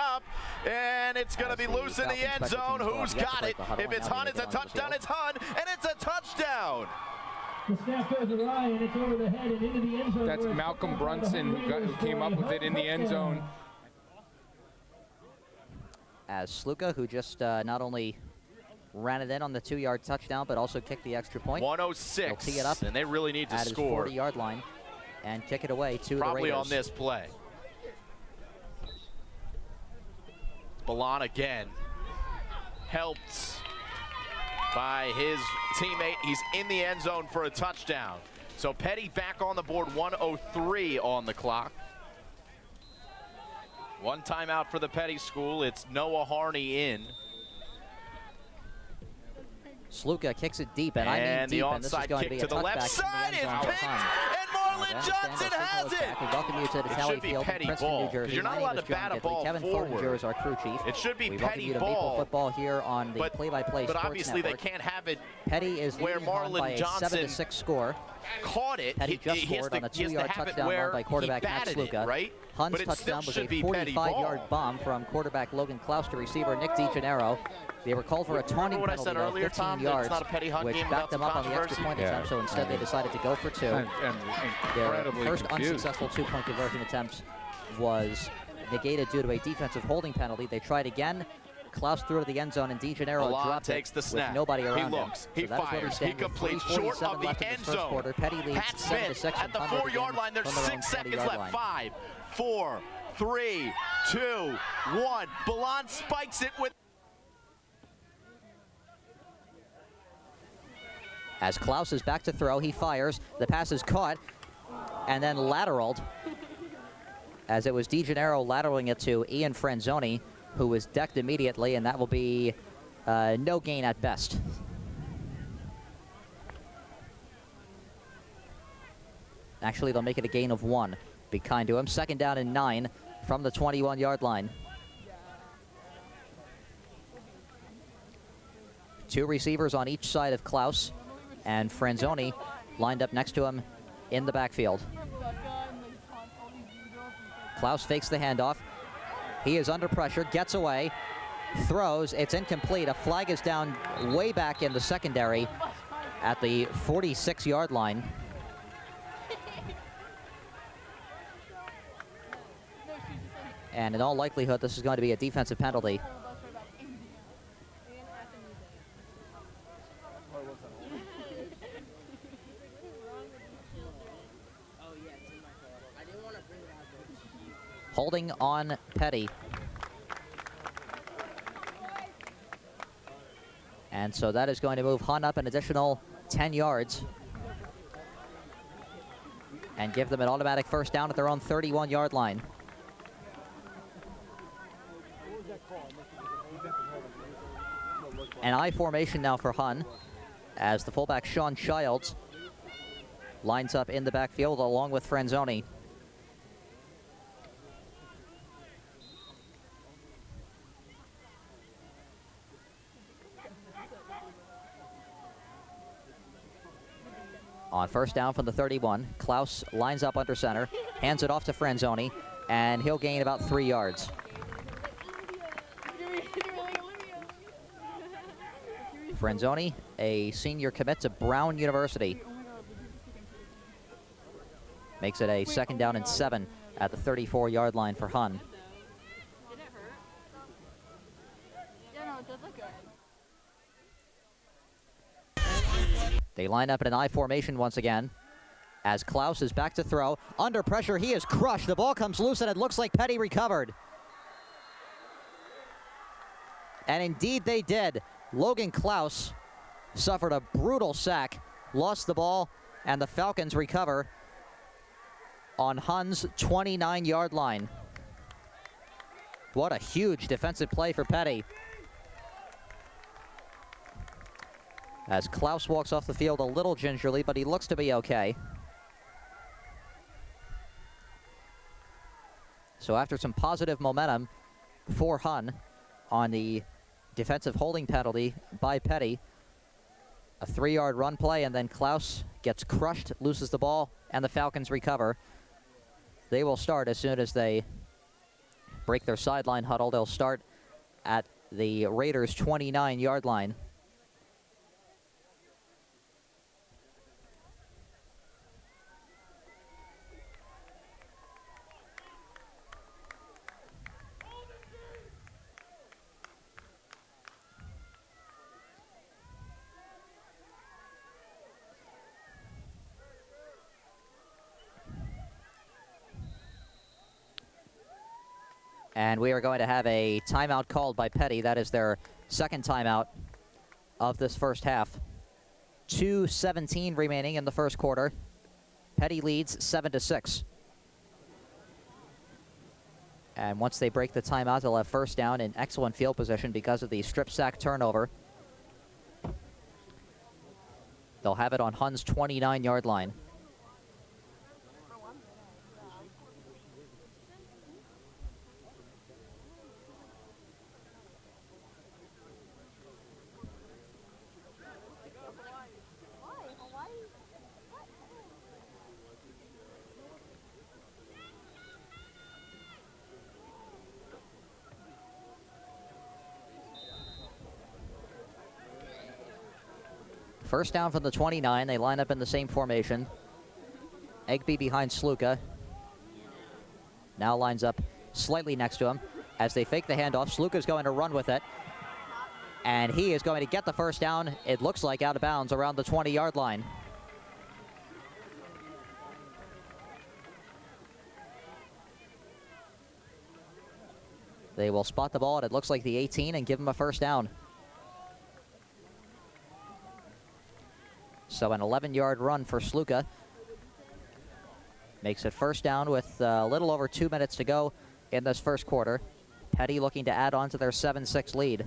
up, and it's going to be loose in the end zone. Who's got it? If it's Hun, it's a touchdown. It's Hun, and it's a touchdown. The snap goes awry, and it's over the head and into the end zone. That's Malcolm Brunson who came up with it in the end zone. As Sluka, who just not only ran it in on the 2-yard touchdown, but also kicked the extra point. 106, tee it up and they really need to at score. His 40-yard line and kick it away to the Raiders. Probably on this play. Ballon again, helped by his teammate. He's in the end zone for a touchdown. So Peddie back on the board, 1:03 on the clock. One timeout for the Peddie school. It's Noah Harney in. Sluka kicks it deep, and I mean deep, and this is going to be a touchback in the end zone for Hun. And Marlon Johnson has it! We welcome you to the Tally Field in Princeton, New Jersey. You're not allowed to bat a ball Kevin Fordinger is our crew chief. It should be we Peddie welcome you to Maple Football here on the Play-by-Play Sports obviously Network. they can't have it Peddie is where leading Hun by Marlon a Johnson 7-6 score. Caught it. Peddie just scored on a 2-yard touchdown run by quarterback Matt Sluka. Right? Hun's touchdown was a 45-yard bomb from quarterback Logan Klaus to receiver Nick DiGennaro. They were called for a taunting penalty of 15 yards, which backed them up on the extra point attempt, so instead they decided to go for 2. Their first unsuccessful 2-point conversion attempts was negated due to a defensive holding penalty. They tried again. Klaus threw to the end zone, and DiGennaro dropped takes the snap. with nobody around him. He fires. He completes short of the end zone. Peddie leads Pat Smith at the 4-yard line. There's 6 seconds left. 5, 4, 3, 2, 1. Ballon spikes it with. As Klaus is back to throw, he fires. The pass is caught and then lateraled, as it was DiGennaro lateraling it to Ian Franzoni, who was decked immediately, and that will be no gain at best. Actually, they'll make it a gain of 1. Be kind to him. 2nd down and 9 from the 21-yard line. 2 receivers on each side of Klaus, and Franzoni lined up next to him in the backfield. Klaus fakes the handoff. He is under pressure, gets away, throws. It's incomplete. A flag is down way back in the secondary at the 46-yard line. And in all likelihood, this is going to be a defensive penalty. Holding on Peddie. And so that is going to move Hun up an additional 10 yards and give them an automatic first down at their own 31-yard line. An I formation now for Hun, as the fullback Sean Childs lines up in the backfield along with Franzoni. On first down from the 31, Klaus lines up under center, hands it off to Franzoni, and he'll gain about 3 yards. Franzoni, a senior commit to Brown University. Makes it a 2nd down and 7 at the 34-yard line for Hun. Did it hurt? Yeah, no, it does look good. They line up in an I formation once again, as Klaus is back to throw. Under pressure, he is crushed. The ball comes loose, and it looks like Peddie recovered. And indeed they did. Logan Klaus suffered a brutal sack, lost the ball, and the Falcons recover on Hun's 29-yard line. What a huge defensive play for Peddie. As Klaus walks off the field a little gingerly, but he looks to be okay. So after some positive momentum for Hun on the defensive holding penalty by Peddie, a 3-yard run play, and then Klaus gets crushed, loses the ball, and the Falcons recover. They will start as soon as they break their sideline huddle. They'll start at the Raiders' 29-yard line. And we are going to have a timeout called by Peddie. That is their second timeout of this first half. 2:17 remaining in the first quarter. Peddie leads 7-6. And once they break the timeout, they'll have first down in excellent field position because of the strip sack turnover. They'll have it on Hun's 29-yard line. First down from the 29. They line up in the same formation. Egby behind Sluka. Now lines up slightly next to him. As they fake the handoff, Sluka's going to run with it. And he is going to get the first down, it looks like, out of bounds around the 20-yard line. They will spot the ball at, it looks like, the 18 and give him a first down. So an 11-yard run for Sluka. Makes it first down with a little over 2 minutes to go in this first quarter. Peddie looking to add on to their 7-6 lead.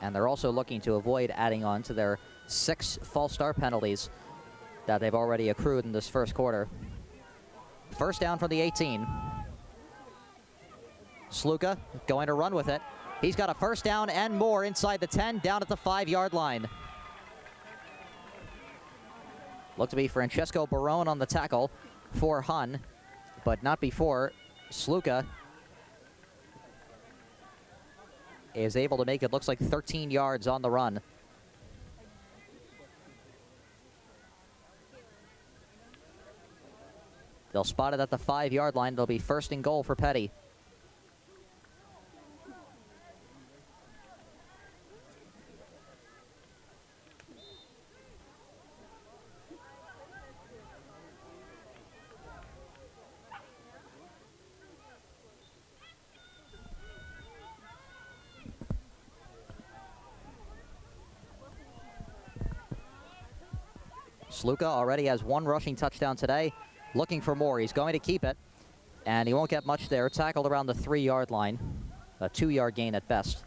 And they're also looking to avoid adding on to their 6 false start penalties that they've already accrued in this first quarter. First down from the 18. Sluka going to run with it. He's got a first down and more inside the 10, down at the 5-yard line. Looked to be Francesco Barone on the tackle for Hun, but not before Sluka is able to make it, looks like 13 yards on the run. They'll spot it at the 5-yard line. They'll be first and goal for Peddie. Sluka already has 1 rushing touchdown today. Looking for more. He's going to keep it, and he won't get much there. Tackled around the 3-yard line. A 2-yard gain at best.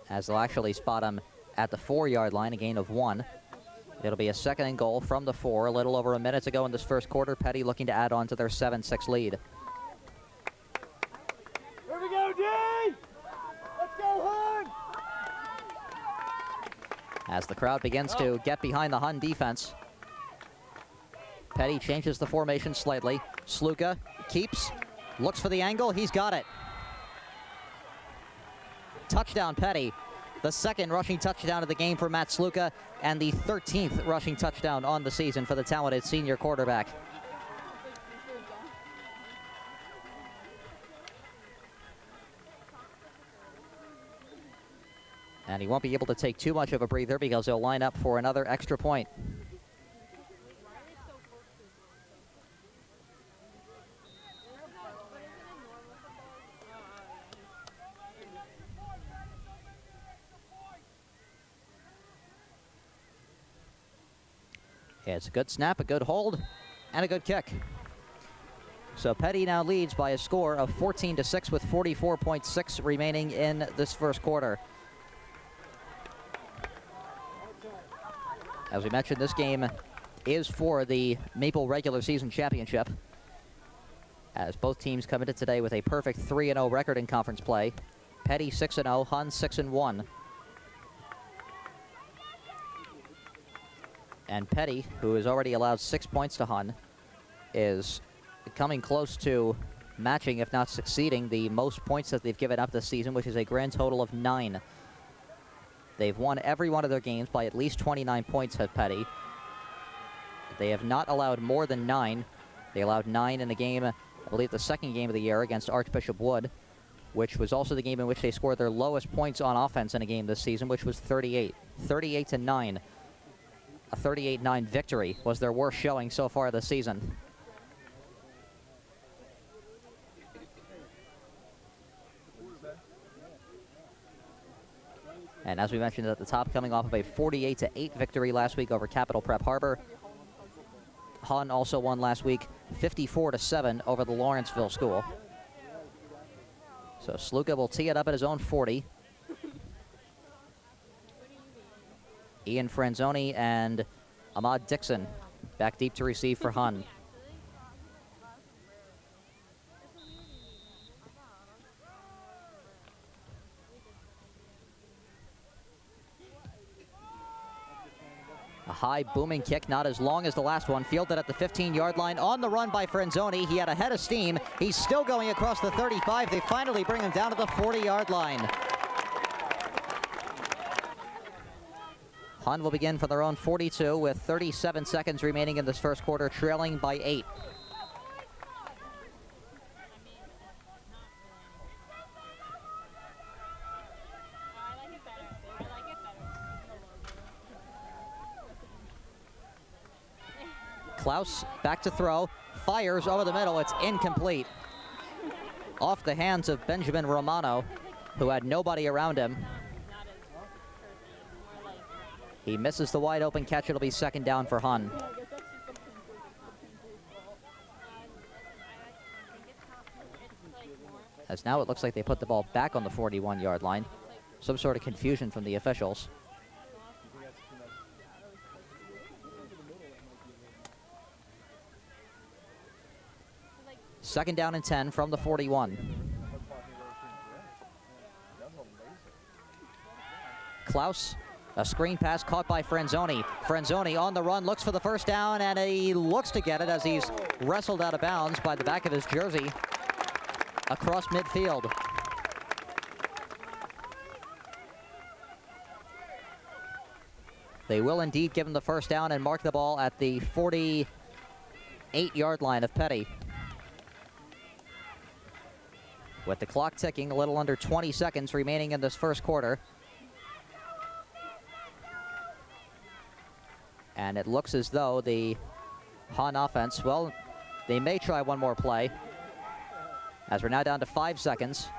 As they'll actually spot him at the 4-yard line, a gain of 1. It'll be a second and goal from the 4. A little over a minute to go in this first quarter. Peddie looking to add on to their 7-6 lead. As the crowd begins to get behind the Hun defense, Peddie changes the formation slightly. Sluka keeps, looks for the angle. He's got it. Touchdown, Peddie. The second rushing touchdown of the game for Matt Sluka, and the 13th rushing touchdown on the season for the talented senior quarterback. And he won't be able to take too much of a breather because he'll line up for another extra point. It's a good snap, a good hold, and a good kick. So Peddie now leads by a score of 14-6 with 44.6 remaining in this first quarter. As we mentioned, this game is for the Maple regular season championship, as both teams come into today with a perfect 3-0 record in conference play. Peddie 6-0, Hun 6-1. And Peddie, who has already allowed 6 points to Hun, is coming close to matching, if not succeeding, the most points that they've given up this season, which is a grand total of 9. They've won every one of their games by at least 29 points, has Peddie. They have not allowed more than 9. They allowed 9 in the game, I believe the second game of the year against Archbishop Wood, which was also the game in which they scored their lowest points on offense in a game this season, which was 38. 38-9. A 38-9 victory was their worst showing so far this season. And as we mentioned at the top, coming off of a 48-8 victory last week over Capital Prep Harbor. Hun also won last week 54-7 over the Lawrenceville School. So Sluka will tee it up at his own 40. Ian Franzoni and Ahmad Dixon back deep to receive for Hun. A high booming kick, not as long as the last one, fielded at the 15-yard line. On the run by Franzoni. He had a head of steam. He's still going across the 35. They finally bring him down to the 40-yard line. Hun will begin from their own 42 with 37 seconds remaining in this first quarter, trailing by 8. Klaus back to throw, fires over the middle. It's incomplete. Off the hands of Benjamin Romano, who had nobody around him. He misses the wide open catch. It'll be second down for Hun. As now it looks like they put the ball back on the 41-yard line. Some sort of confusion from the officials. Second down and 10 from the 41. Klaus, a screen pass caught by Franzoni. Franzoni on the run, looks for the first down, and he looks to get it as he's wrestled out of bounds by the back of his jersey across midfield. They will indeed give him the first down and mark the ball at the 48-yard line of Peddie. With the clock ticking, a little under 20 seconds remaining in this first quarter. And it looks as though the Hun offense, well, they may try one more play, as we're now down to 5 seconds.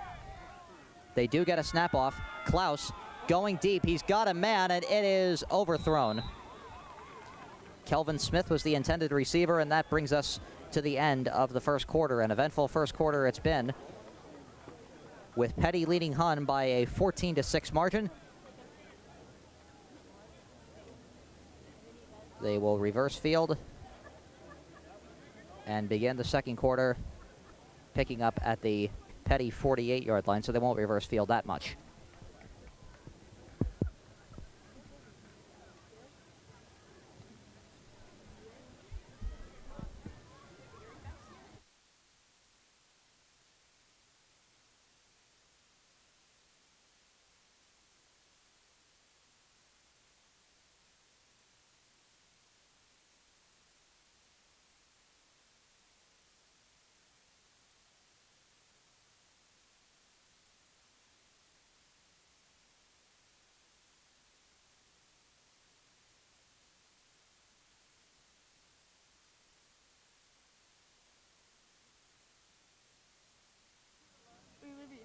They do get a snap off. Klaus going deep. He's got a man, and it is overthrown. Kelvin Smith was the intended receiver, and that brings us to the end of the first quarter. An eventful first quarter it's been, with Peddie leading Hun by a 14-6 margin. They will reverse field and begin the second quarter picking up at the Peddie 48-yard line, so they won't reverse field that much.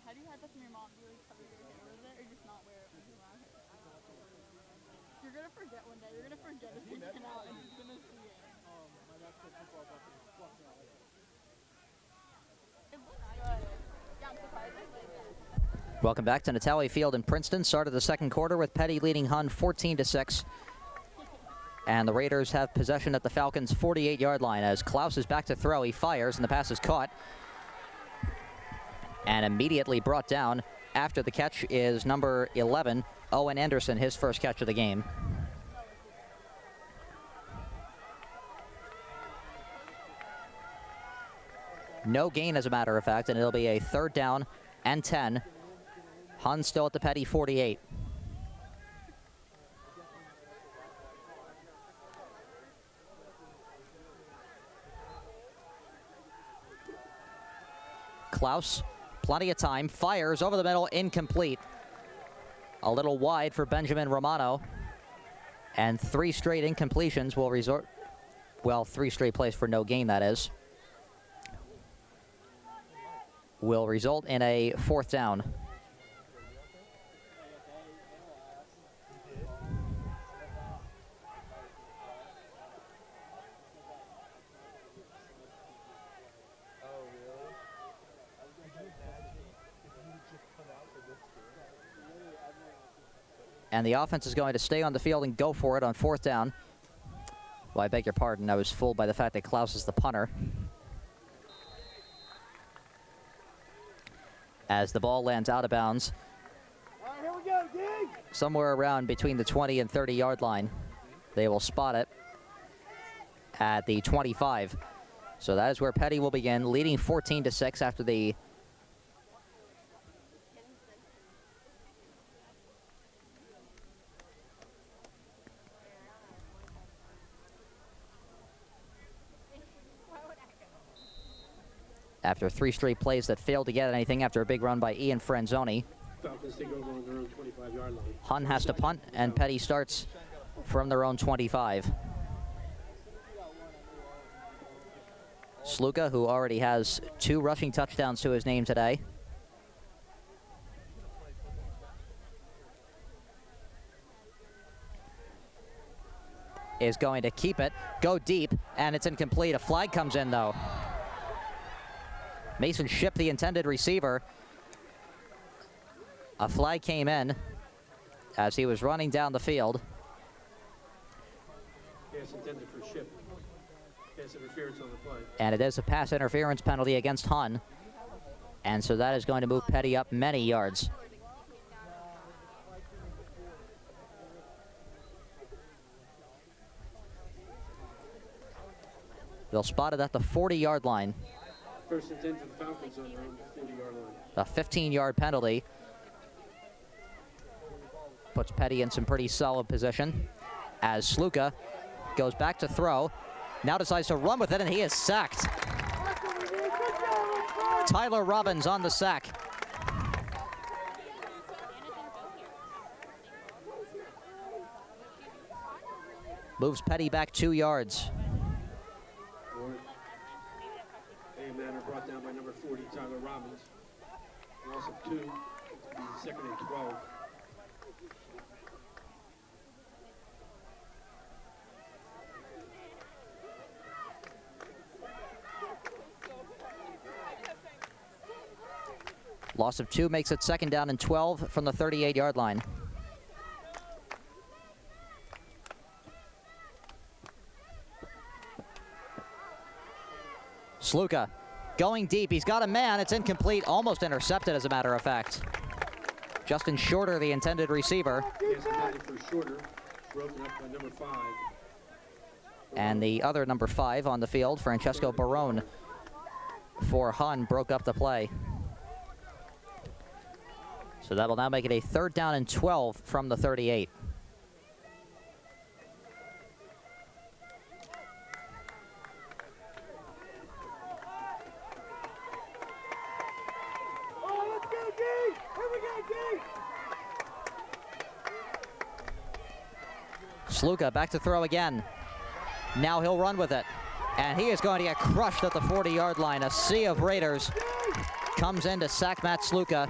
How do you hide that from your mom? Do you like cover your hair with it or just not wear it when you're around her? You're gonna forget one day. You're gonna forget it's taken out and she's gonna see it. My dad said people are about to flush me out like that. It looks good. Yeah, I'm surprised. Welcome back to Natale Field in Princeton. Started the second quarter with Peddie leading Hun 14-6. And the Raiders have possession at the Falcons' 48-yard line as Klaus is back to throw. He fires, and the pass is caught. And immediately brought down after the catch is number 11, Owen Anderson, his first catch of the game. No gain, as a matter of fact, and it'll be a 3rd down and 10. Hun still at the Peddie 48. Klaus, plenty of time, fires over the middle, incomplete. A little wide for Benjamin Romano. And 3 straight incompletions will resort, well, 3 straight plays for no gain, that is, will result in a 4th down. And the offense is going to stay on the field and go for it on 4th down. Well, I beg your pardon. I was fooled by the fact that Klaus is the punter. As the ball lands out of bounds. All right, here we go, dig! Somewhere around between the 20 and 30-yard line. They will spot it at the 25. So that is where Peddie will begin, leading 14-6 after the after 3 straight plays that failed to get anything after a big run by Ian Franzoni. Falcons take over on their own 25-yard line. Hun has to punt, and Peddie starts from their own 25. Sluka, who already has 2 rushing touchdowns to his name today. Is going to keep it, go deep, and it's incomplete. A flag comes in, though. Mason Shipp, the intended receiver. A flag came in as he was running down the field. Pass intended for Shipp. Pass interference on the play. And it is a pass interference penalty against Hun. And so that is going to move Peddie up many yards. They'll spot it at the 40-yard line. First and 10 for the Falcons on their own 40-yard line. A 15-yard penalty puts Peddie in some pretty solid position as Sluka goes back to throw, now decides to run with it, and he is sacked. Tyler Robbins on the sack. Moves Peddie back 2 yards. Manor brought down by number 40, Tyler Robbins. Loss of 2, 2nd and 12. Loss of 2 makes it 2nd down and 12 from the 38-yard line. Sluka going deep. He's got a man. It's incomplete. Almost intercepted, as a matter of fact. Justin Shorter, the intended receiver. Yes, intended for Shorter. Broken up by number 5. And the other number 5 on the field, Francesco Barone, for Hun, broke up the play. So that will now make it a 3rd down and 12 from the 38. Sluka back to throw again. Now he'll run with it. And he is going to get crushed at the 40-yard line. A sea of Raiders comes in to sack Matt Sluka.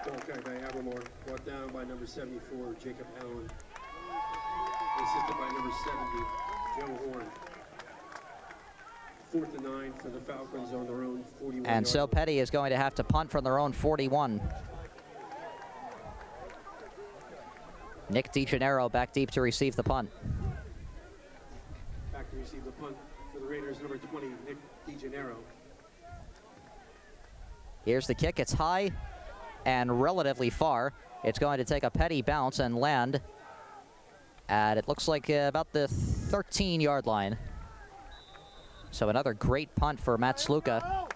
Okay, by Abermore. Brought down by number 74, Jacob Allen. Assisted by number 70, Joe Horn. 4th and 9 for the Falcons on their own 41. And so Peddie is going to have to punt from their own 41. Nick DeGennaro back deep to receive the punt. Back to receive the punt for the Raiders, number 20, Nick DeGennaro. Here's the kick. It's high and relatively far. It's going to take a Peddie bounce and land at, it looks like, about the 13-yard line. So another great punt for Matt Sluka.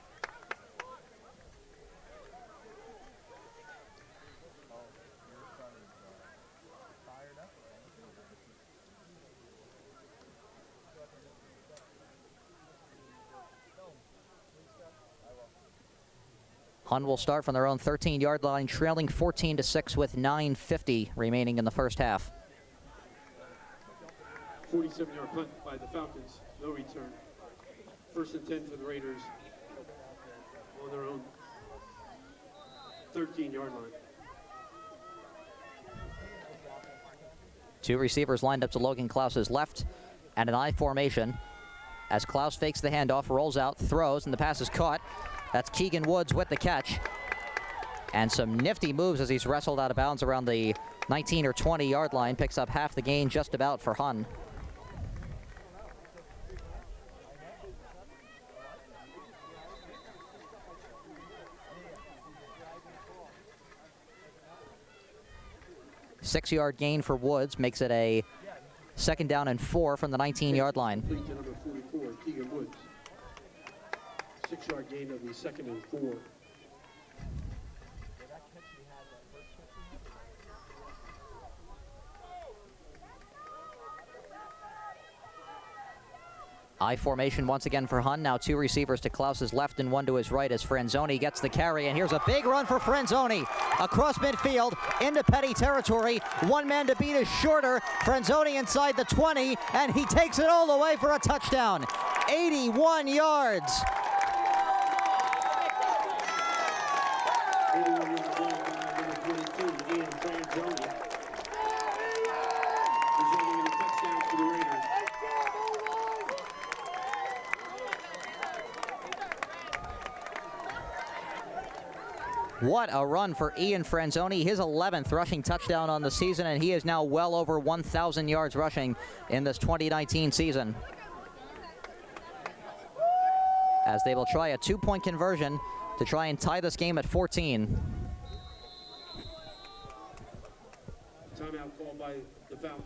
Hun will start from their own 13-yard line, trailing 14-6 with 9:50 remaining in the first half. 47-yard punt by the Falcons, no return. First and 10 for the Raiders on their own 13-yard line. Two receivers lined up to Logan Klaus's left and an I formation as Klaus fakes the handoff, rolls out, throws, and the pass is caught. That's Keegan Woods with the catch. And some nifty moves as he's wrestled out of bounds around the 19 or 20-yard line. Picks up half the gain just about for Hun. Six-yard gain for Woods makes it a 2nd down and 4 from the 19-yard line. Complete to number 44, Keegan Woods. 6-yard gain of the 2nd and 4. I formation once again for Hun. Now two receivers to Klaus's left and one to his right as Franzoni gets the carry. And here's a big run for Franzoni. Across midfield into Peddie territory. One man to beat is Shorter. Franzoni inside the 20, and he takes it all the way for a touchdown. 81 yards. 81 yards by number 22, Ian Franzoni. Resulting in a touchdown for the Raiders. What a run for Ian Franzoni, his 11th rushing touchdown on the season, and he is now well over 1,000 yards rushing in this 2019 season. As they will try a 2-point conversion to try and tie this game at 14. Timeout called by the Falcons.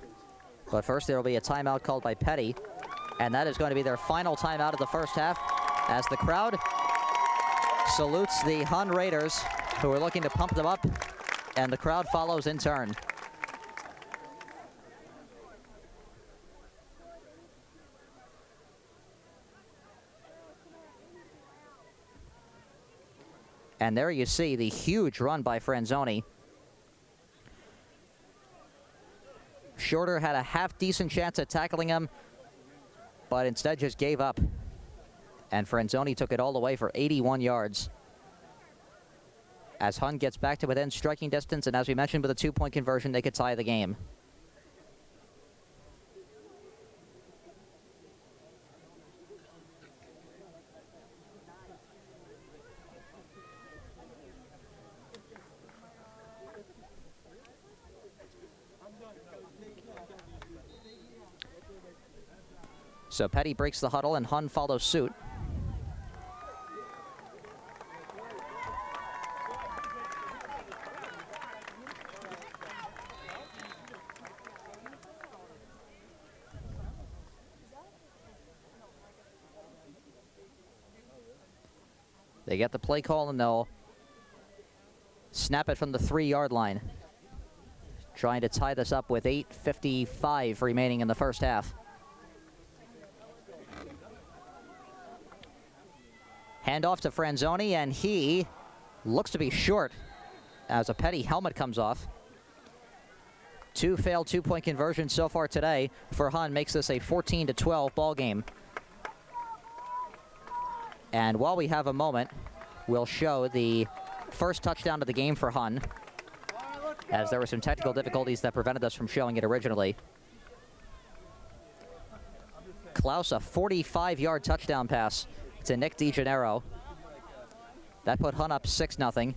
But first there will be a timeout called by Peddie, and that is going to be their final timeout of the first half as the crowd salutes the Hun Raiders, who are looking to pump them up, and the crowd follows in turn. And there you see the huge run by Franzoni. Shorter had a half-decent chance at tackling him, but instead just gave up. And Franzoni took it all the way for 81 yards. As Hun gets back to within striking distance, and as we mentioned, with a 2-point conversion, they could tie the game. So Peddie breaks the huddle, and Hun follows suit. They get the play call, and they'll snap it from the 3-yard line. Trying to tie this up with 8:55 remaining in the first half. Handoff to Franzoni, and he looks to be short as a Peddie helmet comes off. Two failed 2-point conversions so far today for Hun, makes this a 14-12 ball game. And while we have a moment, we'll show the first touchdown of the game for Hun, as there were some technical difficulties that prevented us from showing it originally. Klaus, a 45-yard touchdown pass to Nick DeGennaro. That put Hun up 6-0.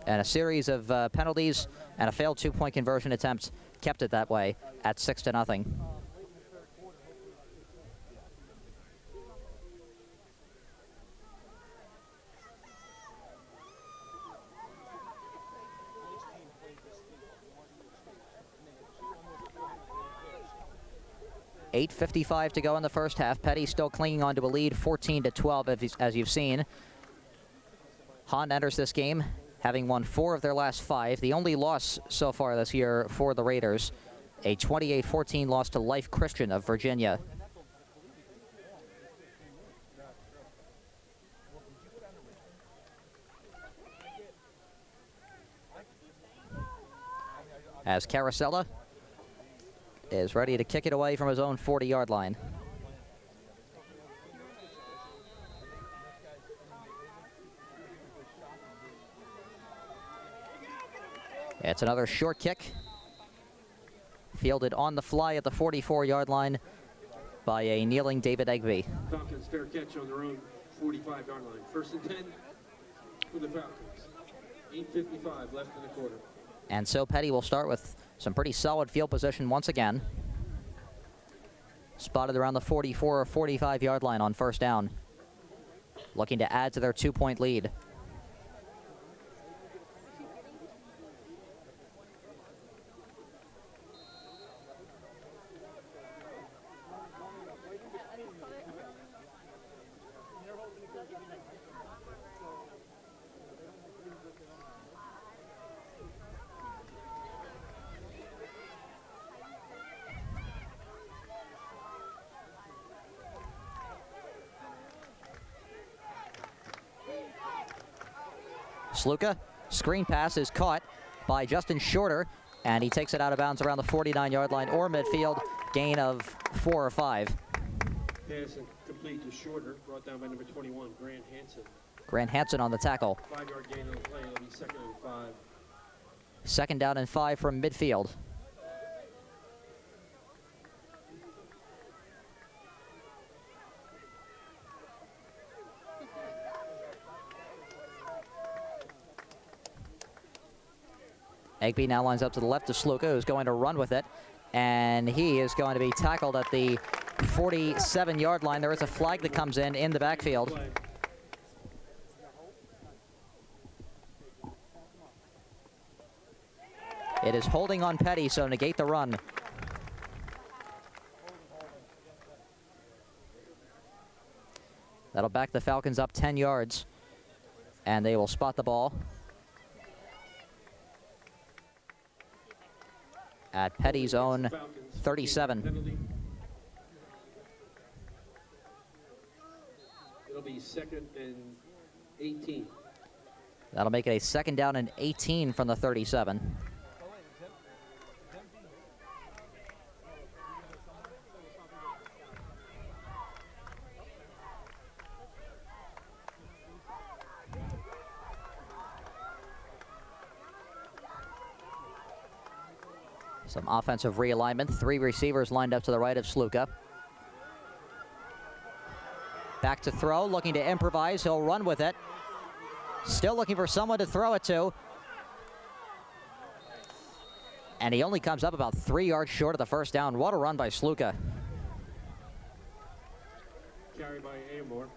And a series of penalties and a failed two-point conversion attempt kept it that way at 6-0. .8:55 to go in the first half. Peddie still clinging on to a lead, 14-12, as you've seen. Hahn enters this game having won 4 of their last 5. The only loss so far this year for the Raiders, a 28-14 loss to Life Christian of Virginia. As Carosella is ready to kick it away from his own 40-yard line. It's another short kick, fielded on the fly at the 44-yard line by a kneeling David Egby. Falcons fair catch on their own 45-yard line. 1st and 10 for the Falcons. 8:55 left in the quarter. And so Peddie will start with some pretty solid field position once again. Spotted around the 44 or 45-yard line on 1st down. Looking to add to their 2-point lead. Sluka, screen pass is caught by Justin Shorter, and he takes it out of bounds around the 49-yard line or midfield, gain of 4 or 5. Pass complete to Shorter, brought down by number 21, Grant Hansen. Grant Hansen on the tackle. 5-yard gain on the play, it'll be 2nd and 5. 2nd down and 5 from midfield. Egby now lines up to the left of Sluka, who's going to run with it, and he is going to be tackled at the 47-yard line. There is a flag that comes in the backfield. It is holding on Peddie, so negate the run. That'll back the Falcons up 10 yards, and they will spot the ball at Peddie's own 37. It'll be 2nd and 18. That'll make it a 2nd down and 18 from the 37. Some offensive realignment. 3 receivers lined up to the right of Sluka. Back to throw, looking to improvise. He'll run with it. Still looking for someone to throw it to. And he only comes up about 3 yards short of the 1st down. What a run by Sluka. Carried by Amor.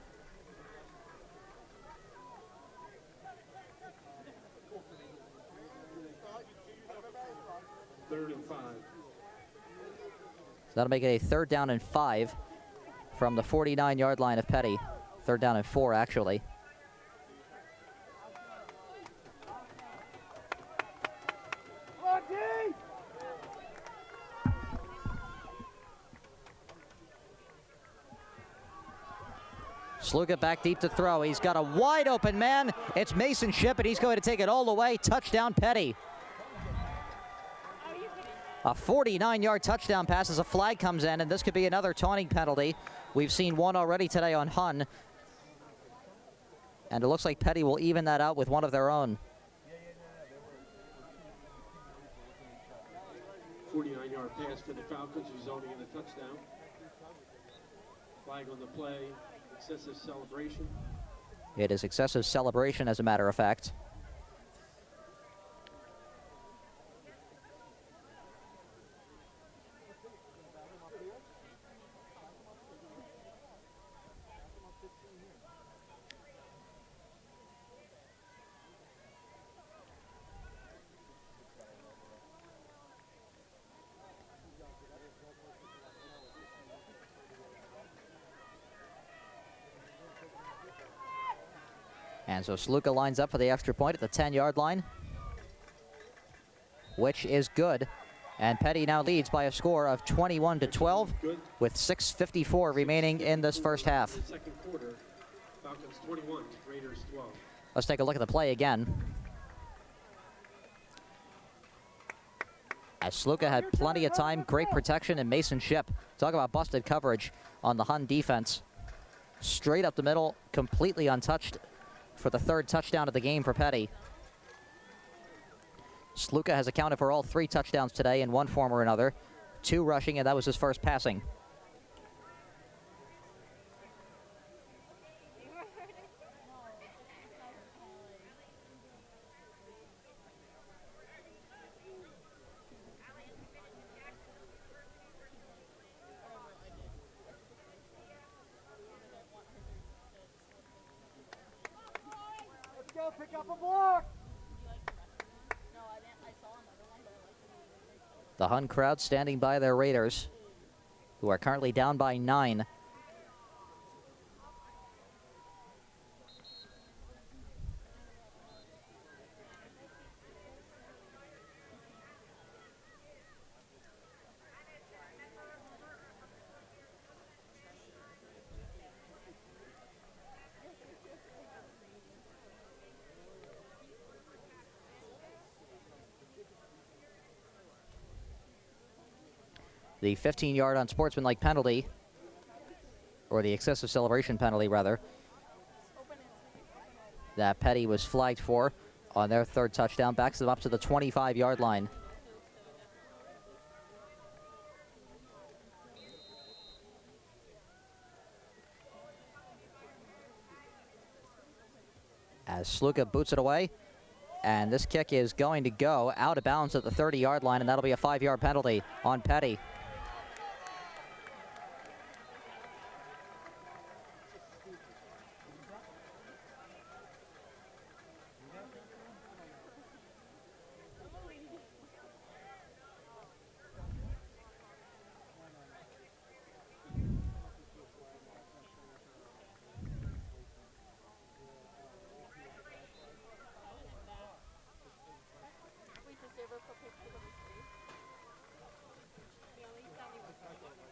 Third and 5. So that'll make it a 3rd down and 5 from the 49-yard line of Peddie. 3rd down and 4, actually. Sluka back deep to throw. He's got a wide open man. It's Mason Shipp, and he's going to take it all the way. Touchdown, Peddie. A 49-yard touchdown pass as a flag comes in, and this could be another taunting penalty. We've seen one already today on Hun. And it looks like Peddie will even that out with one of their own. 49-yard pass to the Falcons, resulting in a touchdown. Flag on the play, excessive celebration. It is excessive celebration, as a matter of fact. And so Sluka lines up for the extra point at the 10-yard line, which is good. And Peddie now leads by a score of 21-12 with 6:54 remaining in this first half. Second quarter, Falcons 21, Raiders 12. Let's take a look at the play again. As Sluka had plenty of time, great protection, and Mason Ship. Talk about busted coverage on the Hun defense. Straight up the middle, completely untouched for the third touchdown of the game for Peddie. Sluka has accounted for all 3 touchdowns today in one form or another. 2 rushing, and that was his first passing. Go pick up a block. The Hun crowd standing by their Raiders, who are currently down by 9. The 15-yard unsportsmanlike penalty, or the excessive celebration penalty, rather, that Peddie was flagged for on their third touchdown, backs them up to the 25-yard line. As Sluka boots it away, and this kick is going to go out of bounds at the 30-yard line, and that'll be a 5-yard penalty on Peddie.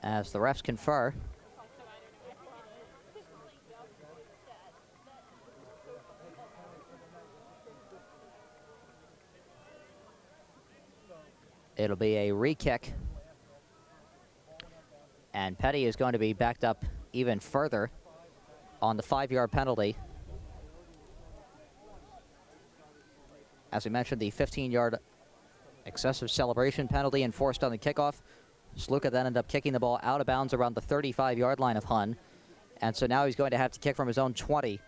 As the refs confer. It'll be a re-kick. And Peddie is going to be backed up even further on the 5-yard penalty. As we mentioned, the 15-yard excessive celebration penalty enforced on the kickoff. Sluka then ended up kicking the ball out of bounds around the 35-yard line of Hun. And so now he's going to have to kick from his own 20.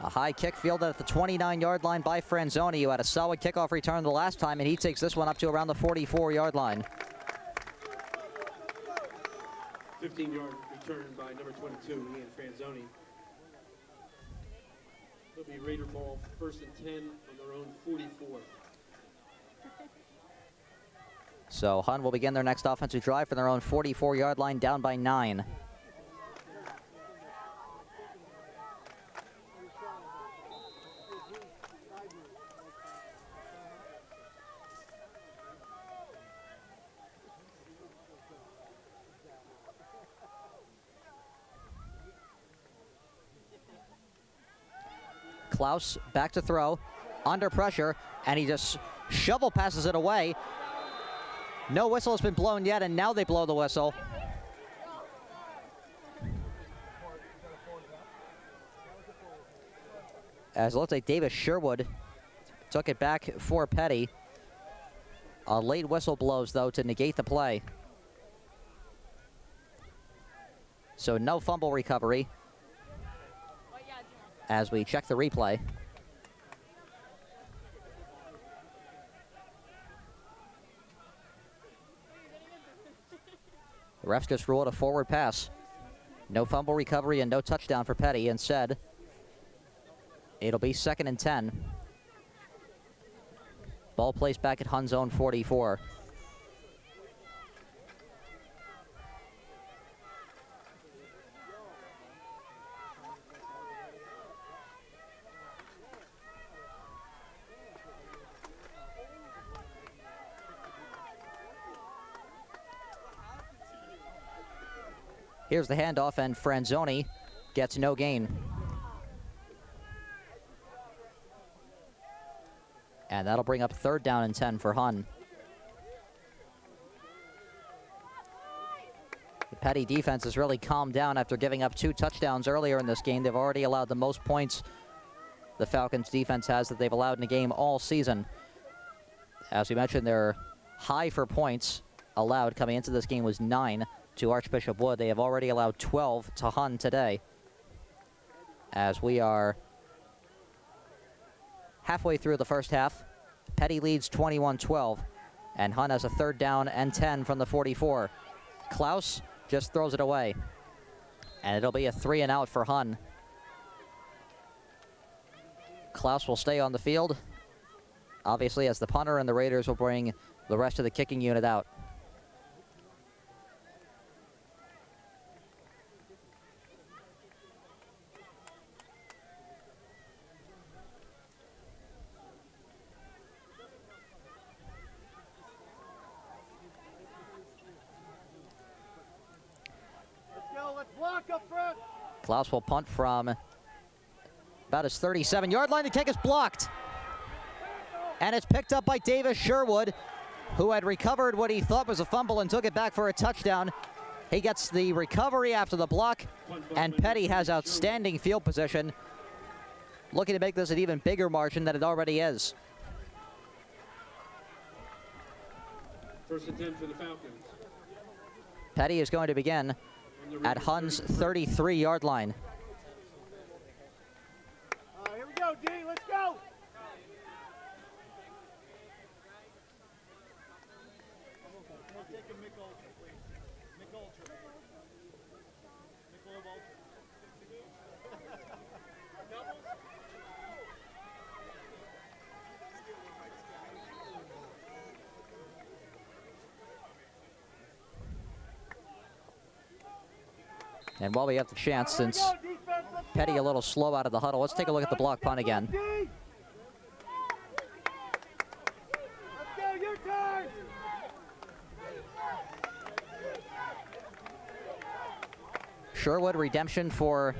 A high kick fielded at the 29-yard line by Franzoni, who had a solid kickoff return the last time, and he takes this one up to around the 44-yard line. 15-yard return by number 22, Ian Franzoni. It'll be Raider ball, 1st and 10 on their own 44. So Hun will begin their next offensive drive from their own 44-yard line, down by 9. Klaus back to throw, under pressure, and he just shovel passes it away. No whistle has been blown yet, and now they blow the whistle. As it looks like Davis Sherwood took it back for Peddie. A late whistle blows, though, to negate the play. So no fumble recovery. As we check the replay. The refs just ruled a forward pass. No fumble recovery and no touchdown for Peddie. Instead, it'll be 2nd and 10. Ball placed back at Hun zone 44. Here's the handoff, and Franzoni gets no gain. And that'll bring up 3rd down and 10 for Hun. The Peddie defense has really calmed down after giving up 2 touchdowns earlier in this game. They've already allowed the most points the Falcons defense has that they've allowed in a game all season. As we mentioned, their high for points allowed coming into this game was 9 to Archbishop Wood. They have already allowed 12 to Hun today. As we are halfway through the first half, Peddie leads 21-12, and Hun has a 3rd down and 10 from the 44. Klaus just throws it away, and it'll be a 3 and out for Hun. Klaus will stay on the field, obviously, as the punter, and the Raiders will bring the rest of the kicking unit out. Klaus will punt from about his 37-yard line. The kick is blocked. And it's picked up by Davis Sherwood, who had recovered what he thought was a fumble and took it back for a touchdown. He gets the recovery after the block, and Peddie has outstanding field position, looking to make this an even bigger margin than it already is. 1st and 10 for the Falcons. Peddie is going to begin at Hun's 33-yard line. Here we go, D. Let's go. And while we have the chance, since Peddie a little slow out of the huddle, let's take a look at the block punt again. Let's go, your turn. Sherwood redemption for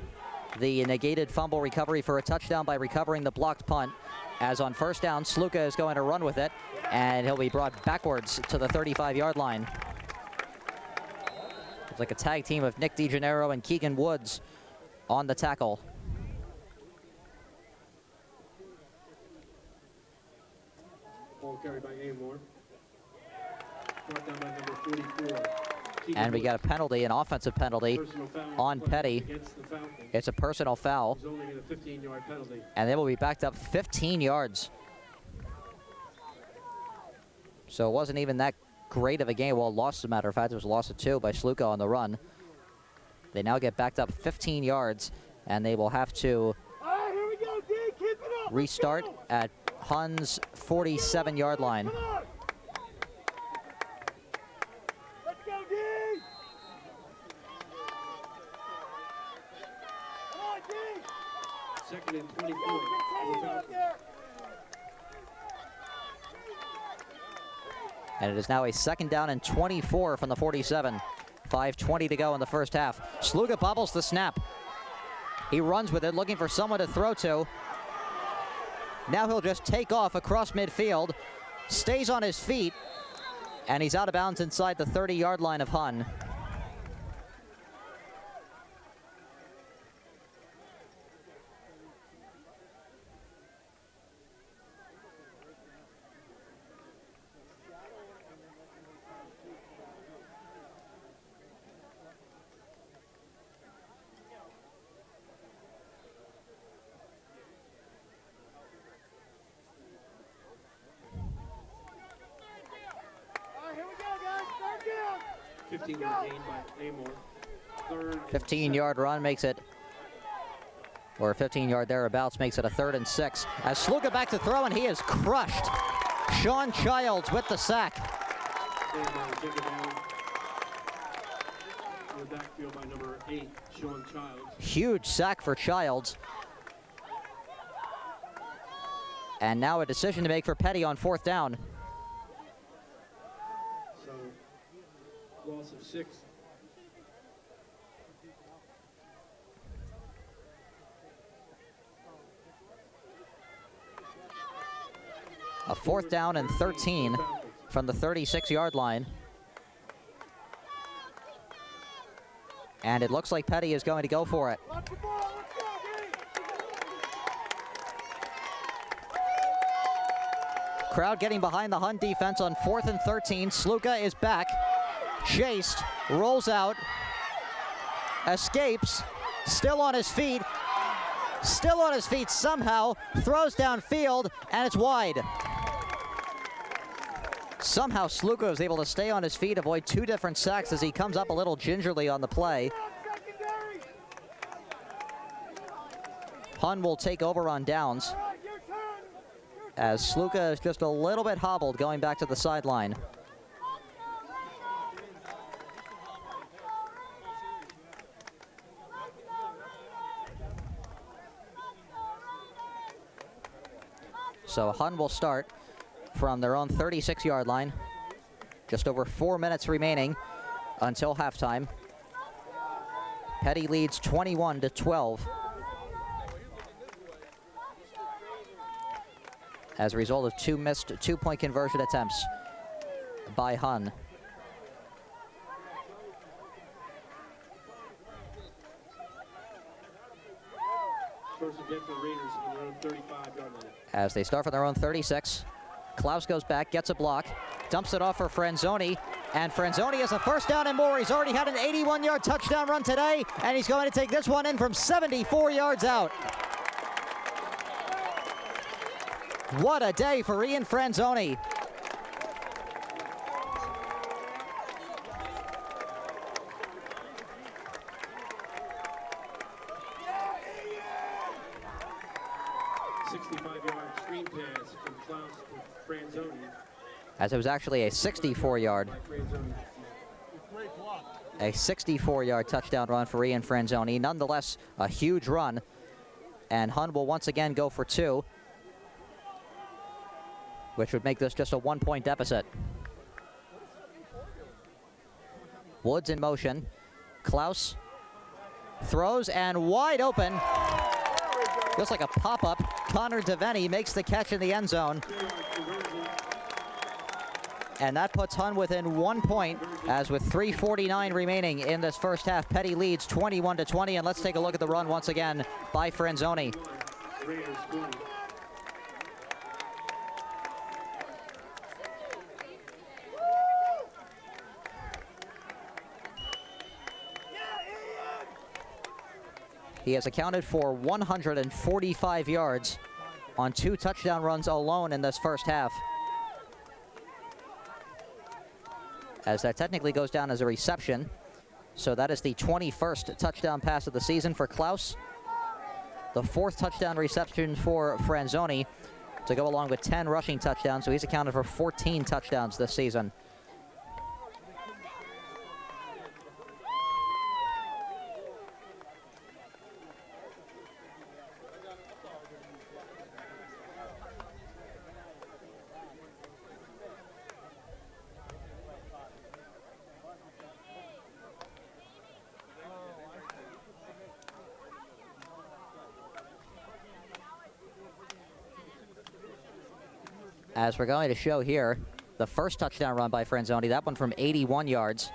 the negated fumble recovery for a touchdown by recovering the blocked punt. As on 1st down, Sluka is going to run with it, and he'll be brought backwards to the 35-yard line. It's like a tag team of Nick DeGennaro and Keegan Woods on the tackle. Ball carried by Amor. Brought down by number 44. And we got a penalty, an offensive penalty on Peddie. It's a personal foul. It's only a 15-yard penalty. And they will be backed up 15 yards. So it wasn't even that great of a game. Well, a loss, as a matter of fact. It was a loss of 2 by Sluka on the run. They now get backed up 15 yards, and they will have to Here we go, D. Keep it up. restart at Hun's 47-yard line. Come on. Let's go, D. Come on, D. 2nd and 24. Continue out there. And it is now a 2nd down and 24 from the 47. 5:20 to go in the first half. Sluga bobbles the snap. He runs with it, looking for someone to throw to. Now he'll just take off across midfield, stays on his feet, and he's out of bounds inside the 30-yard line of Hun. Here we go, guys. Third down. 15-yard gain by Amor. third. 15-yard run makes it, or 15-yard thereabouts makes it a 3rd and 6. As Sluga back to throw, and he is crushed. Sean Childs with the sack. Jacob Allen. In the backfield by number 8, Sean Childs. Huge sack for Childs. And now a decision to make for Peddie on 4th down. So, loss of 6. A 4th down and 13 from the 36-yard line. And it looks like Peddie is going to go for it. Watch the ball. Let's go, D. Crowd getting behind the Hun defense on 4th and 13. Sluka is back. Chased, rolls out, escapes, still on his feet somehow, throws downfield, and it's wide. Somehow Sluka was able to stay on his feet, avoid 2 different sacks as he comes up a little gingerly on the play. Secondary. Hun will take over on downs All right, your turn. as Sluka is just a little bit hobbled going back to the sideline. So Hun will start from their own 36-yard line. Just over 4 minutes remaining until halftime. Peddie leads 21-12. As a result of 2 missed 2-point conversion attempts by Hun. First and 10 for the Raiders on their own 35-yard line. As they start from their own 36. Klaus goes back, gets a block, dumps it off for Franzoni, and Franzoni has a 1st down and more. He's already had an 81-yard touchdown run today, and he's going to take this one in from 74 yards out. What a day for Ian Franzoni. As it was actually a 64-yard touchdown run for Ian Franzoni. Nonetheless, a huge run. And Hun will once again go for 2, which would make this just a 1-point deficit. Woods in motion. Klaus throws and wide open. Just like a pop-up, Connor Devaney makes the catch in the end zone. And that puts Hun within 1 point, as with 3:49 remaining in this first half, Peddie leads 21-20. And let's take a look at the run once again by Franzoni. He has accounted for 145 yards on 2 touchdown runs alone in this first half. As that technically goes down as a reception. So that is the 21st touchdown pass of the season for Klaus. The 4th touchdown reception for Franzoni to go along with 10 rushing touchdowns. So he's accounted for 14 touchdowns this season. As we're going to show here, the first touchdown run by Franzoni, that one from 81 yards.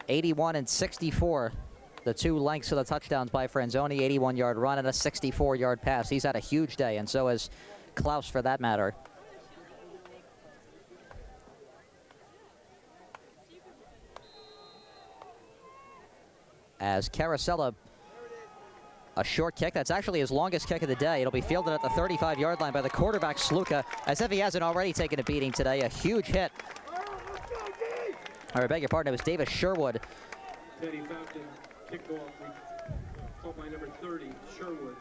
81 and 64, the 2 lengths of the touchdowns by Franzoni, 81-yard run and a 64-yard pass. He's had a huge day, and so has Klaus for that matter. As Carosella, a short kick. That's actually his longest kick of the day. It'll be fielded at the 35-yard line by the quarterback, Sluka, as if he hasn't already taken a beating today. A huge hit. Or I beg your pardon, it was Davis Sherwood Peddie Fountain kickoff caught by number 30, Sherwood.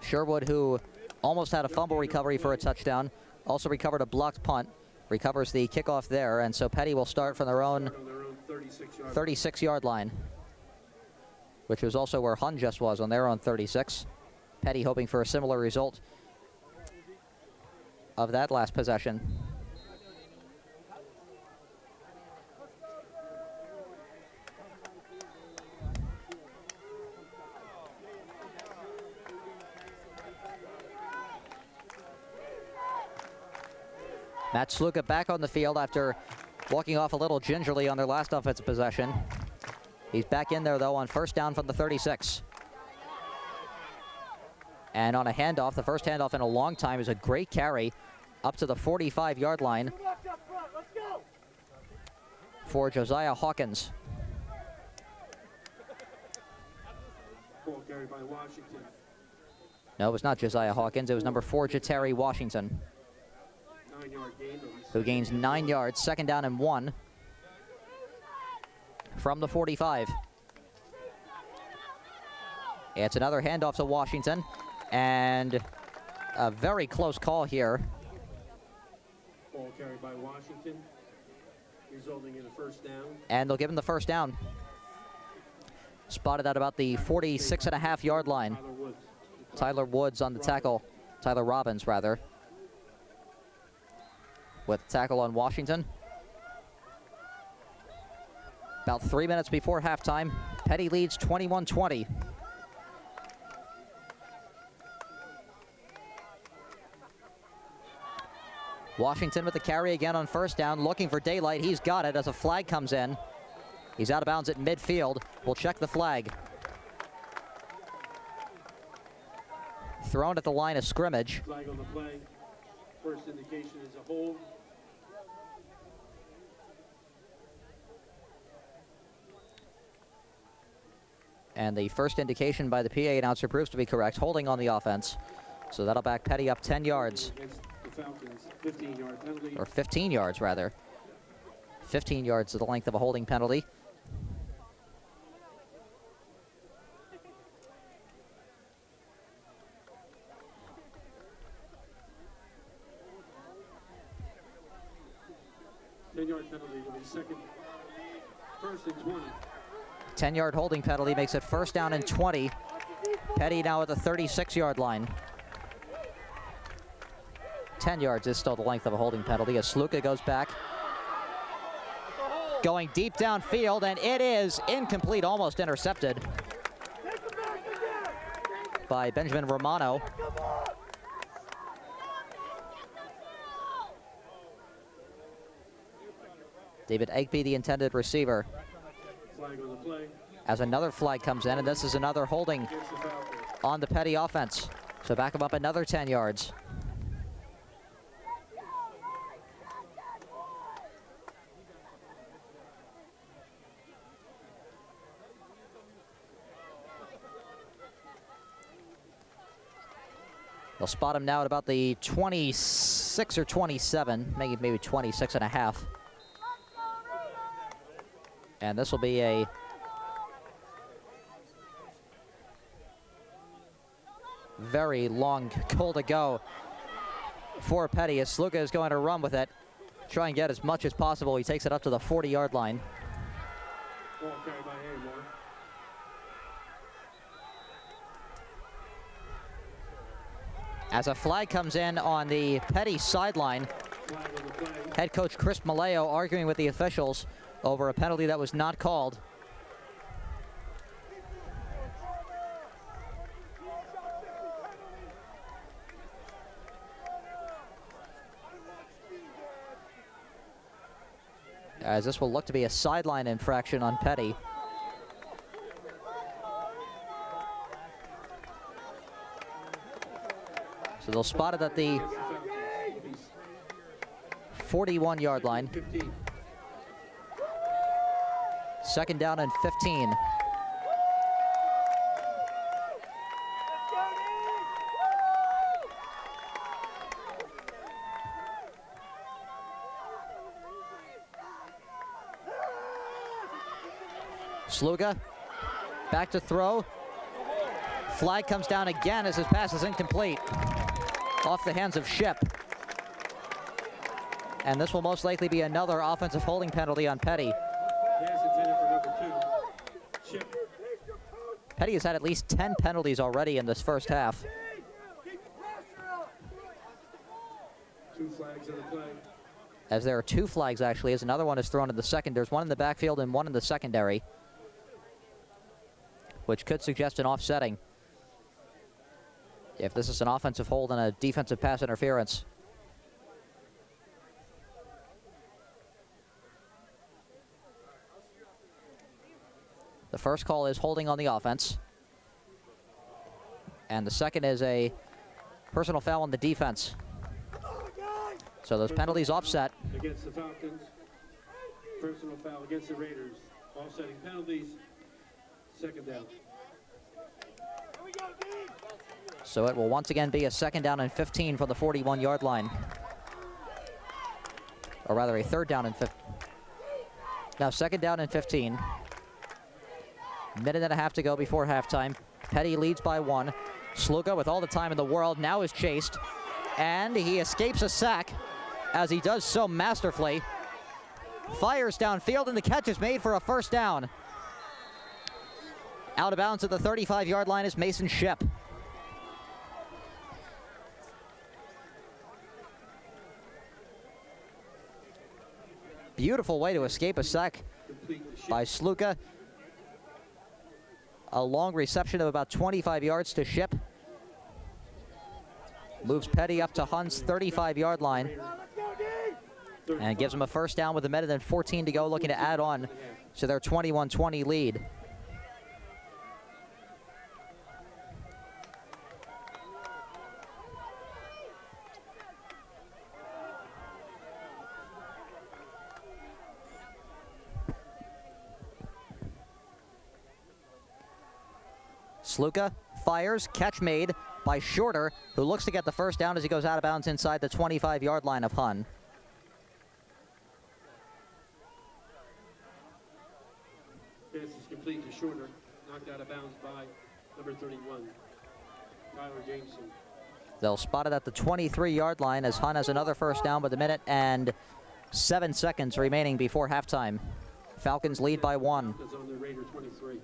Sherwood, who almost had a fumble recovery for a touchdown, also recovered a blocked punt, recovers the kickoff there, and so Peddie will start from their own 36-yard line, which was also where Hun just was, on their own 36. Peddie hoping for a similar result of that last possession. Matt Sluka back on the field after walking off a little gingerly on their last offensive possession. He's back in there, though, on first down from the 36. And on a handoff, the first handoff in a long time, is a great carry up to the 45-yard line for Josiah Hawkins. Ball carried by Washington. No, it was not Josiah Hawkins. It was number 4, Jatari Washington, 9-yard gain. who gains 9 yards, second down and 1 from the 45. It's another handoff to Washington, and a very close call here. Ball carried by Washington, resulting in a first down. And they'll give him the first down. Spotted at about the 46.5-yard line. Tyler Woods on the tackle. Tyler Robbins, rather, with tackle on Washington. About 3 minutes before halftime, Peddie leads 21-20. Washington with the carry again on first down, looking for daylight. He's got it as a flag comes in. He's out of bounds at midfield. We'll check the flag. Thrown at the line of scrimmage. Flag on the play. First indication is a hold. And the first indication by the PA announcer proves to be correct, holding on the offense. So that'll back Peddie up 10 yards. Against the Falcons, 15-yard penalty. Or 15 yards, rather. 15 yards to the length of a holding penalty. Penalty will be second, first and 20. 10-yard holding penalty makes it first down and 20. Peddie now at the 36-yard line. 10 yards is still the length of a holding penalty as Sluka goes back. Going deep downfield, and it is incomplete, almost intercepted by Benjamin Romano. David Egby, the intended receiver. Flag on the play. As another flag comes in, and this is another holding on the Peddie offense. So back him up another 10 yards. They'll spot him now at about the 26 or 27, maybe 26 and a half. And this will be a very long goal to go for Peddie as Sluka is going to run with it, try and get as much as possible. He takes it up to the 40-yard line. Ball carried by Haymore. As a flag comes in on the Peddie sideline, head coach Chris Malayo arguing with the officials over a penalty that was not called. As this will look to be a sideline infraction on Peddie. So they'll spot it at the 41-yard line. 15. Second down and 15. Sluga back to throw. Flag comes down again as his pass is incomplete. Off the hands of Ship. And this will most likely be another offensive holding penalty on Peddie. Pass intended for number 2. Ship. Peddie has had at least 10 penalties already in this first half. 2 flags on the play. As there are 2 flags, actually, as another one is thrown in the second. There's one in the backfield and one in the secondary, which could suggest an offsetting if this is an offensive hold and a defensive pass interference. The first call is holding on the offense, and the second is a personal foul on the defense. So those penalties offset. Against the Falcons. Personal foul against the Raiders. Offsetting penalties. Second down. So it will once again be a second down and 15 from the 41-yard line. Or rather, a third down and 15. Now, second down and 15. Minute and a half to go before halftime. Peddie leads by 1. Sluga, with all the time in the world, now is chased. And he escapes a sack, as he does so masterfully. Fires downfield, and the catch is made for a first down. Out of bounds at the 35-yard line is Mason Ship. Beautiful way to escape a sack by Sluga. A long reception of about 25 yards to Ship. Moves Peddie up to Hunt's 35-yard line. And gives him a first down with a minute and 14 to go, looking to add on to their 21-20 lead. Sluga fires, catch made by Shorter, who looks to get the first down as he goes out of bounds inside the 25-yard line of Hun. Pass is complete to Shorter. Knocked out of bounds by number 31, Tyler Jameson. They'll spot it at the 23-yard line as Hun has another first down with a minute and 7 seconds remaining before halftime. Falcons lead by 1. Falcons on the Raider 23.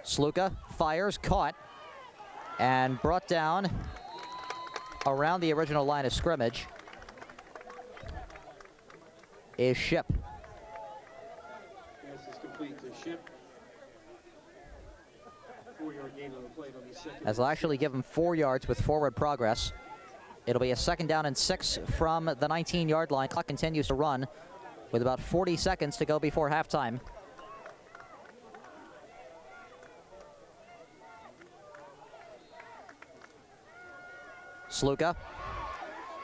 Sluga fires, caught, and brought down around the original line of scrimmage is Ship. Pass is complete to Ship. 4-yard gain on the play on the second. As they'll actually give him 4 yards with forward progress. It'll be a second down and 6 from the 19-yard line. Clock continues to run with about 40 seconds to go before halftime. Sluga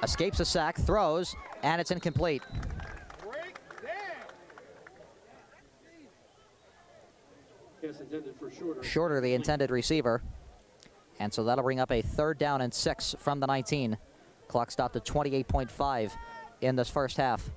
escapes a sack, throws, and it's incomplete. Pass intended for Shorter. Shorter, the intended receiver. And so that'll bring up a third down and 6 from the 19. Clock stopped at 28.5 in this first half.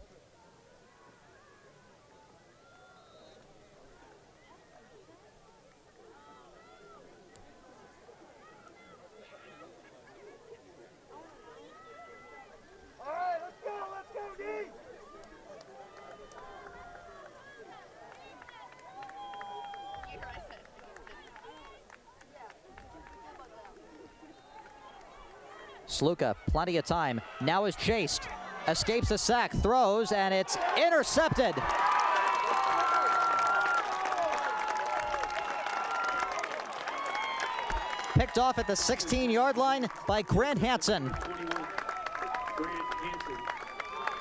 Sluga, plenty of time, now is chased, escapes the sack, throws, and it's intercepted. Picked off at the 16-yard line by Grant Hansen.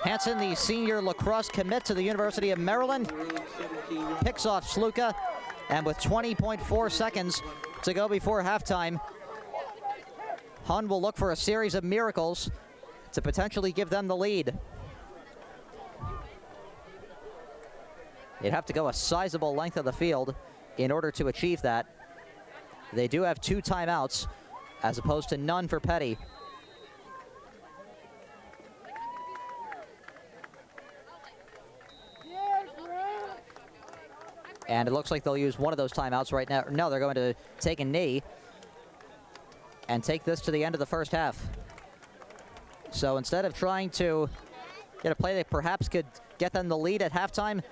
Hansen, the senior lacrosse commit to the University of Maryland, picks off Sluga, and with 20.4 seconds to go before halftime, Hun will look for a series of miracles to potentially give them the lead. They'd have to go a sizable length of the field in order to achieve that. They do have 2 timeouts, as opposed to none for Peddie. And it looks like they'll use one of those timeouts right now. No, they're going to take a knee and take this to the end of the first half. So instead of trying to get a play that perhaps could get them the lead at halftime,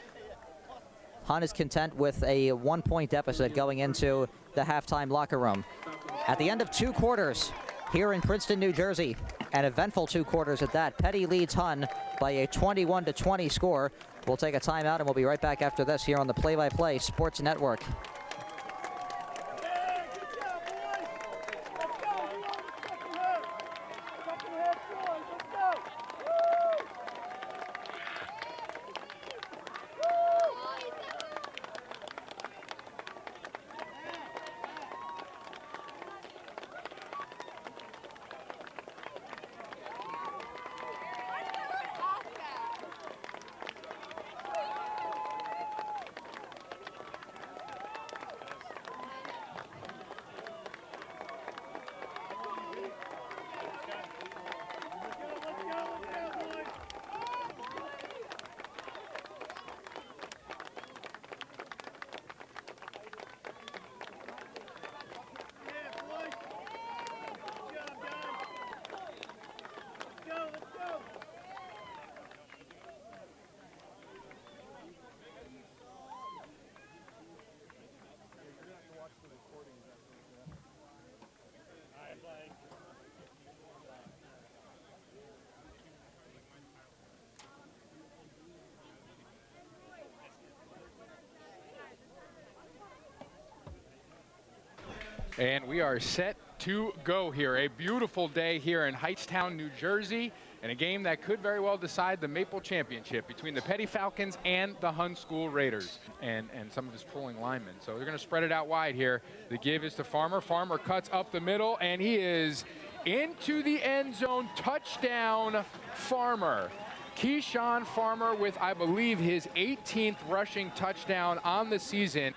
Hunt is content with a 1-point deficit going into the halftime locker room. At the end of 2 quarters here in Princeton, New Jersey, an eventful 2 quarters at that, Peddie leads Hunt by a 21-20 score. We'll take a timeout and we'll be right back after this here on the Play-by-Play Sports Network. And we are set to go here. A beautiful day here in Hightstown, New Jersey, and a game that could very well decide the Maple Championship between the Peddie Falcons and the Hun School Raiders and some of his pulling linemen. So they're going to spread it out wide here. The give is to Farmer. Farmer cuts up the middle, and he is into the end zone. Touchdown, Farmer. Keyshawn Farmer with, I believe, his 18th rushing touchdown on the season.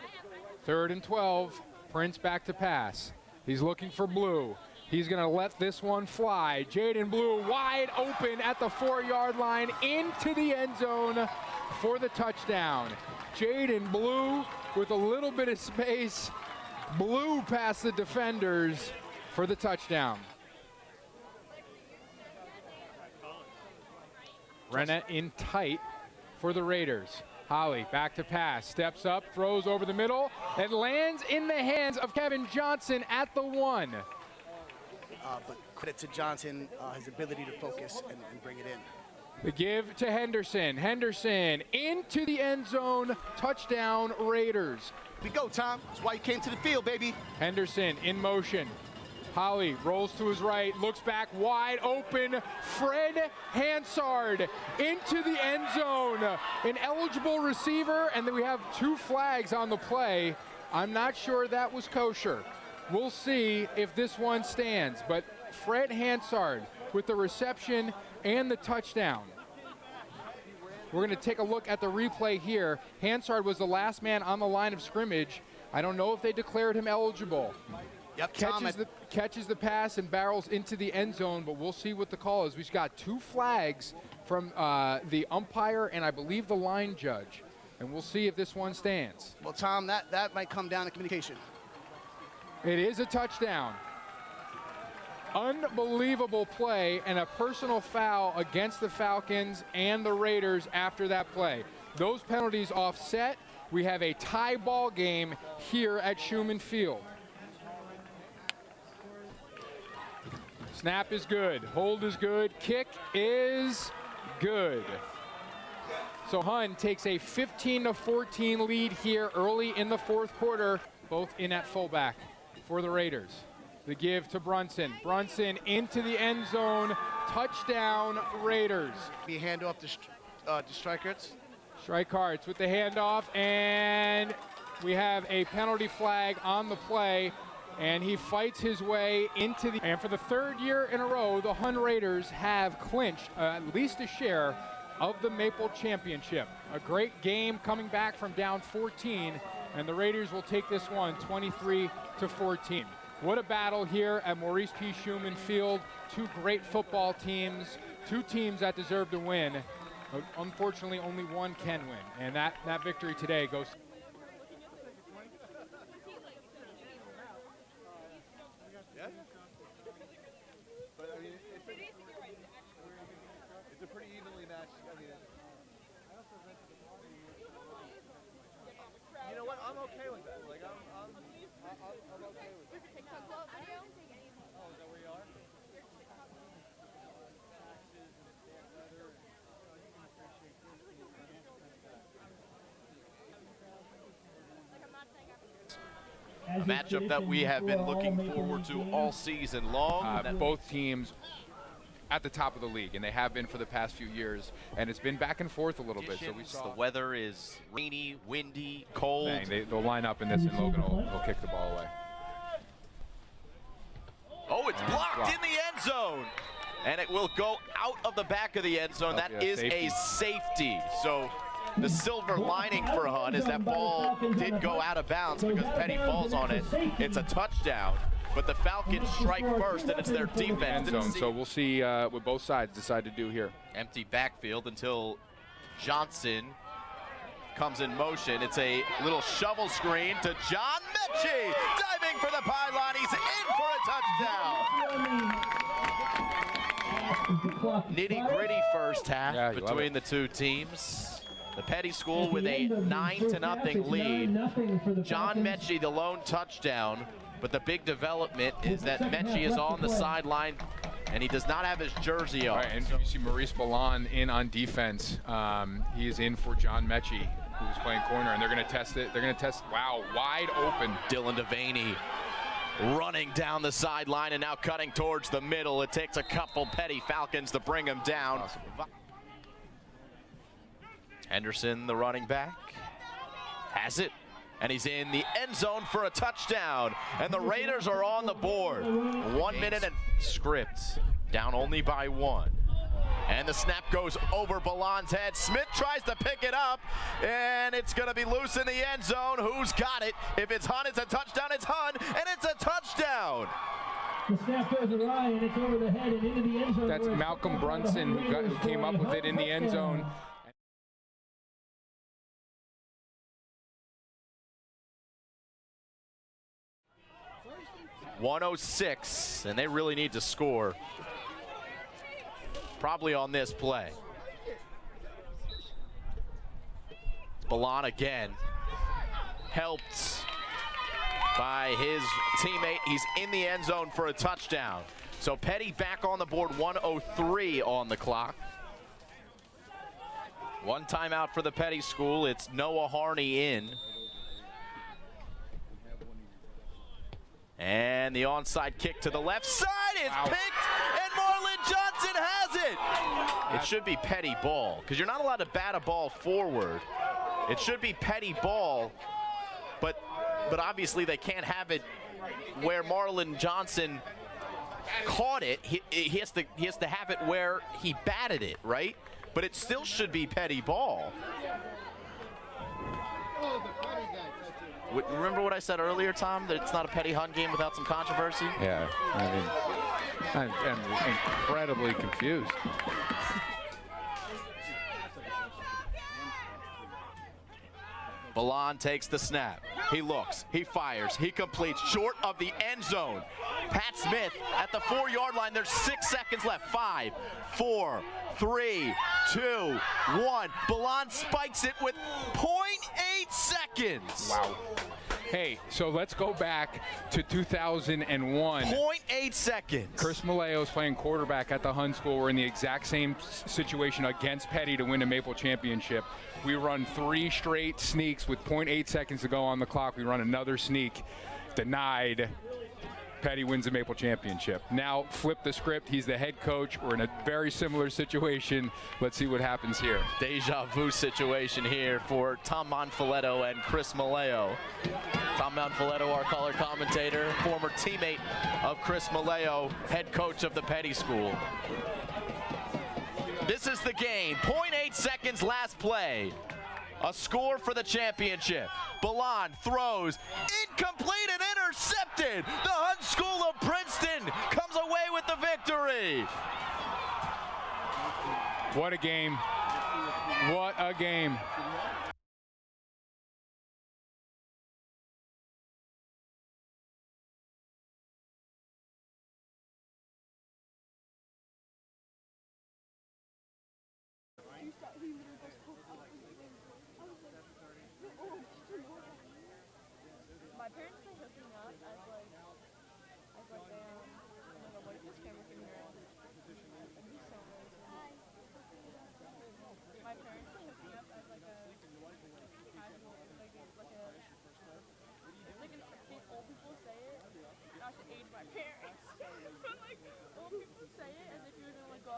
3rd and 12. Prince back to pass. He's looking for Blue. He's going to let this one fly. Jaden Blue wide open at the 4-yard line into the end zone for the touchdown. Jaden Blue with a little bit of space. Blue past the defenders for the touchdown. Renna in tight for the Raiders. Holly back to pass, steps up, throws over the middle, and lands in the hands of Kevin Johnson at the 1. But credit to Johnson, his ability to focus and bring it in. The give to Henderson. Henderson into the end zone, touchdown Raiders. We go, Tom. That's why you came to the field, baby. Henderson in motion. Holly rolls to his right, looks back, wide open. Fred Hansard into the end zone. An eligible receiver, and then we have 2 flags on the play. I'm not sure that was kosher. We'll see if this one stands, but Fred Hansard with the reception and the touchdown. We're going to take a look at the replay here. Hansard was the last man on the line of scrimmage. I don't know if they declared him eligible. Yep, Catches the pass and barrels into the end zone, but we'll see what the call is. We've got 2 flags from the umpire and I believe the line judge, and we'll see if this one stands. Well, Tom, that might come down to communication. It is a touchdown. Unbelievable play and a personal foul against the Falcons and the Raiders after that play. Those penalties offset. We have a tie ball game here at Schumann Field. Snap is good, hold is good, kick is good. So Hun takes a 15-14 lead here early in the 4th quarter, both in at fullback for the Raiders. The give to Brunson. Brunson into the end zone, touchdown Raiders. Be handoff to Strikeharts. Strikeharts with the handoff, and we have a penalty flag on the play. And he fights his way into the... And for the 3rd year in a row, the Hun Raiders have clinched at least a share of the Maple Championship. A great game coming back from down 14, and the Raiders will take this one 23-14. What a battle here at Maurice P. Schumann Field. 2 great football teams, 2 teams that deserve to win. Unfortunately, only one can win, and that victory today goes... But I mean, it's a pretty evenly matched. I mean, you know what? I'm okay with that. Like I'm okay with that. Oh, is that where you are? A matchup that we have been looking forward to all season long. Both teams at the top of the league, and they have been for the past few years, and it's been back and forth a little bit. So we saw the weather is rainy, windy, cold. They'll line up in this, and Logan will kick the ball away. Oh, it's blocked in the end zone, and it will go out of the back of the end zone. That is a safety. So the silver lining for Hunt is that ball did go out of bounds because Peddie falls on it. It's a touchdown, but the Falcons strike first, and it's their defense. End zone. So we'll see what both sides decide to do here. Empty backfield until Johnson comes in motion. It's a little shovel screen to John Mechie, diving for the pylon. He's in for a touchdown. Nitty-gritty first half between the two teams. The Peddie School with a 9-0 lead. John Mechie, the lone touchdown, but the big development is that Mechie is on the sideline, and he does not have his jersey on. Right, and you see Maurice Ballon in on defense. He is in for John Mechie, who's playing corner, and they're going to test it. They're going to test, wow, wide open. Dylan Devaney running down the sideline and now cutting towards the middle. It takes a couple Peddie Falcons to bring him down. Awesome. Henderson, the running back, has it, and he's in the end zone for a touchdown, and the Raiders are on the board. 1 minute and script, down only by 1. And the snap goes over Ballon's head. Smith tries to pick it up, and it's going to be loose in the end zone. Who's got it? If it's Hunt, it's a touchdown. It's Hunt, and it's a touchdown. The snap goes awry, and it's over the head and into the end zone. That's Malcolm Brunson who came up with it in the end zone. 106, and they really need to score. Probably on this play. Ballon again. Helped by his teammate. He's in the end zone for a touchdown. So Peddie back on the board, 1:03 on the clock. One timeout for the Peddie School. It's Noah Harney in. And the onside kick to the left side is picked, and Marlon Johnson has it. It should be Peddie ball, because you're not allowed to bat a ball forward. It should be Peddie ball, but obviously they can't have it where Marlon Johnson caught it. He has to have it where he batted it, right? But it still should be Peddie ball. Remember what I said earlier, Tom, that it's not a Peddie Hunt game without some controversy? Yeah, I mean, I'm incredibly confused. Ballon takes the snap. He looks, he fires, he completes short of the end zone. Pat Smith at the 4-yard line. There's 6 seconds left. 5, 4, 3, 2, 1. Ballon spikes it with 0.8 seconds. Wow. Hey, so let's go back to 2001. 0.8 seconds. Chris Malayo's playing quarterback at the Hunt School. We're in the exact same situation against Peddie to win a Maple championship. We run 3 straight sneaks with 0.8 seconds to go on the clock. We run another sneak, denied. Peddie wins the Maple championship. Now flip the script. He's the head coach. We're in a very similar situation. Let's see what happens here. Deja vu situation here for Tom Monfiletto and Chris Malayo. Tom Monfiletto, our color commentator, former teammate of Chris Malayo, head coach of the Peddie School. This is the game. 0.8 seconds last play. A score for the championship. Ballon throws, incomplete and intercepted. The Hunt School of Princeton comes away with the victory. What a game. What a game.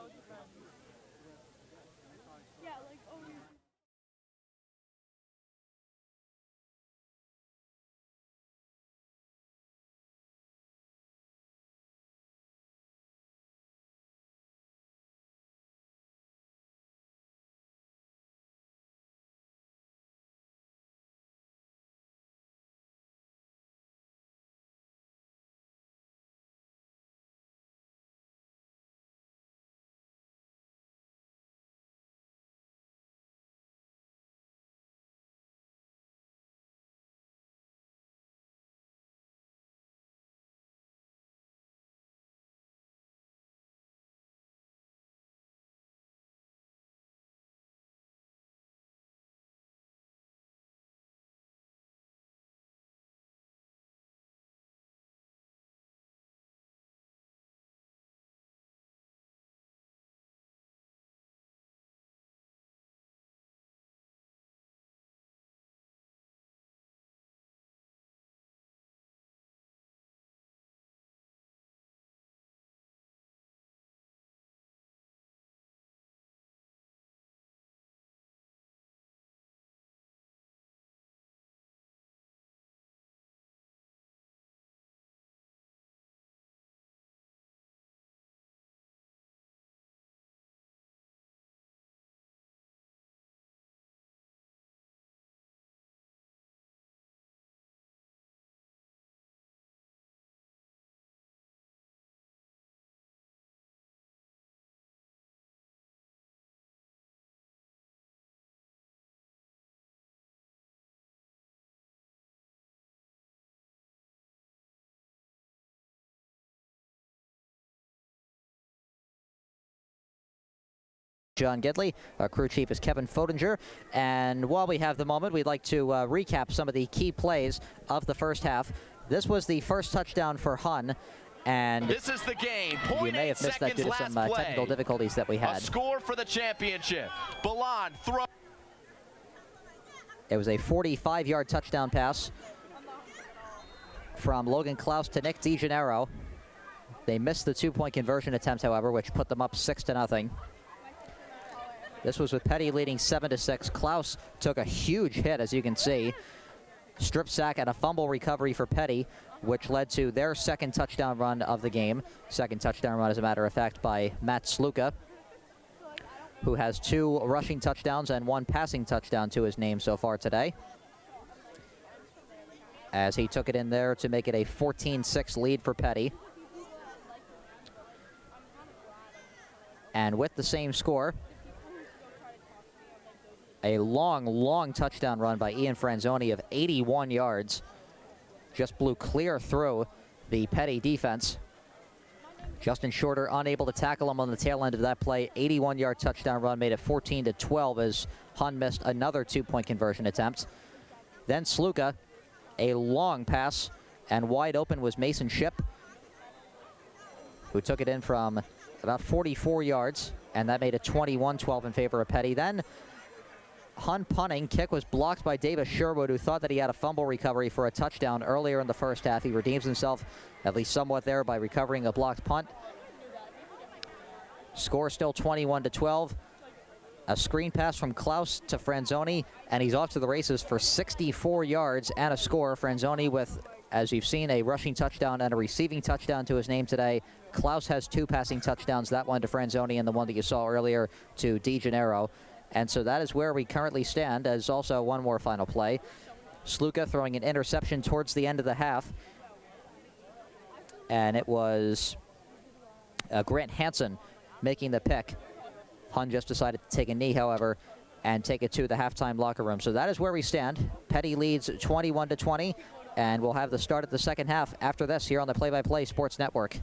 it depends. Yeah, like, oh, John Gidley. Our crew chief is Kevin Fodinger. And while we have the moment, we'd like to recap some of the key plays of the first half. This was the first touchdown for Hun. And this is the game. You may have missed that due to some technical difficulties that we had. A score for the championship. Balan throw. It was a 45-yard touchdown pass from Logan Klaus to Nick DeGennaro. They missed the two-point conversion attempt, however, which put them up 6-0. This was with Peddie leading 7-6. Klaus took a huge hit, as you can see. Strip sack and a fumble recovery for Peddie, which led to their second touchdown run of the game. Second touchdown run, as a matter of fact, by Matt Sluka, who has 2 rushing touchdowns and 1 passing touchdown to his name so far today, as he took it in there to make it a 14-6 lead for Peddie. And with the same score, a long touchdown run by Ian Franzoni of 81 yards. Just blew clear through the Peddie defense. Justin Shorter unable to tackle him on the tail end of that play. 81-yard touchdown run made it 14-12 as Hun missed another two-point conversion attempt. Then Sluka, a long pass, and wide open was Mason Shipp, who took it in from about 44 yards, and that made it 21-12 in favor of Peddie. Then Hun punting. Kick was blocked by Davis Sherwood, who thought that he had a fumble recovery for a touchdown earlier in the first half. He redeems himself at least somewhat there by recovering a blocked punt. Score still 21-12. A screen pass from Klaus to Franzoni, and he's off to the races for 64 yards and a score. Franzoni with, as you've seen, a rushing touchdown and a receiving touchdown to his name today. Klaus has 2 passing touchdowns, that one to Franzoni and the one that you saw earlier to DeGennaro. And so that is where we currently stand, as also one more final play. Sluka throwing an interception towards the end of the half. And it was Grant Hansen making the pick. Hun just decided to take a knee, however, and take it to the halftime locker room. So that is where we stand. Peddie leads 21-20, and we'll have the start of the second half after this here on the Play by Play Sports Network.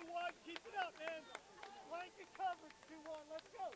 2-1. Keep it up, man. Blanket coverage. 2-1. Let's go.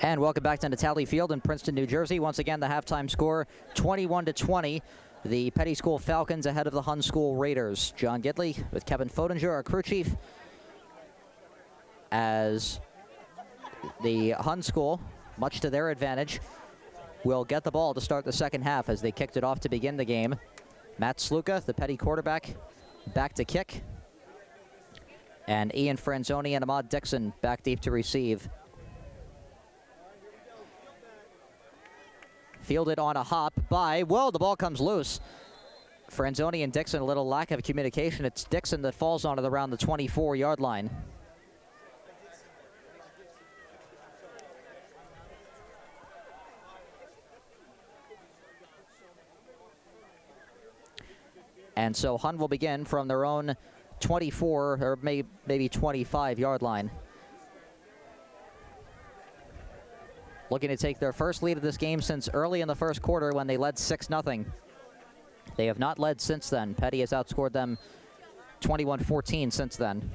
And welcome back to Natali Field in Princeton, New Jersey. Once again, the halftime score, 21-20. The Peddie School Falcons ahead of the Hun School Raiders. John Gidley with Kevin Fodinger, our crew chief, as the Hun school, much to their advantage, will get the ball to start the second half as they kicked it off to begin the game. Matt Sluka, the Peddie quarterback, back to kick. And Ian Franzoni and Ahmad Dixon back deep to receive. Fielded on a hop by, well, the ball comes loose. Franzoni and Dixon, a little lack of communication. It's Dixon that falls on it around the 24-yard line. And so Hun will begin from their own 24 or maybe 25-yard line. Looking to take their first lead of this game since early in the first quarter when they led 6-0. They have not led since then. Peddie has outscored them 21-14 since then.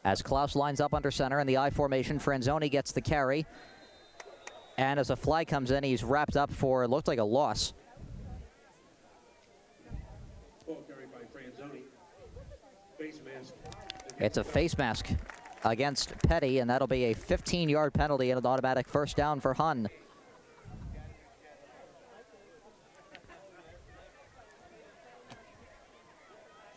As Klaus lines up under center in the I formation, Franzoni gets the carry. And as a flag comes in, he's wrapped up for, it looked like a loss. Ball carried by Franzoni. Face mask. It's a face mask against Peddie, and that'll be a 15-yard penalty and an automatic first down for Hun.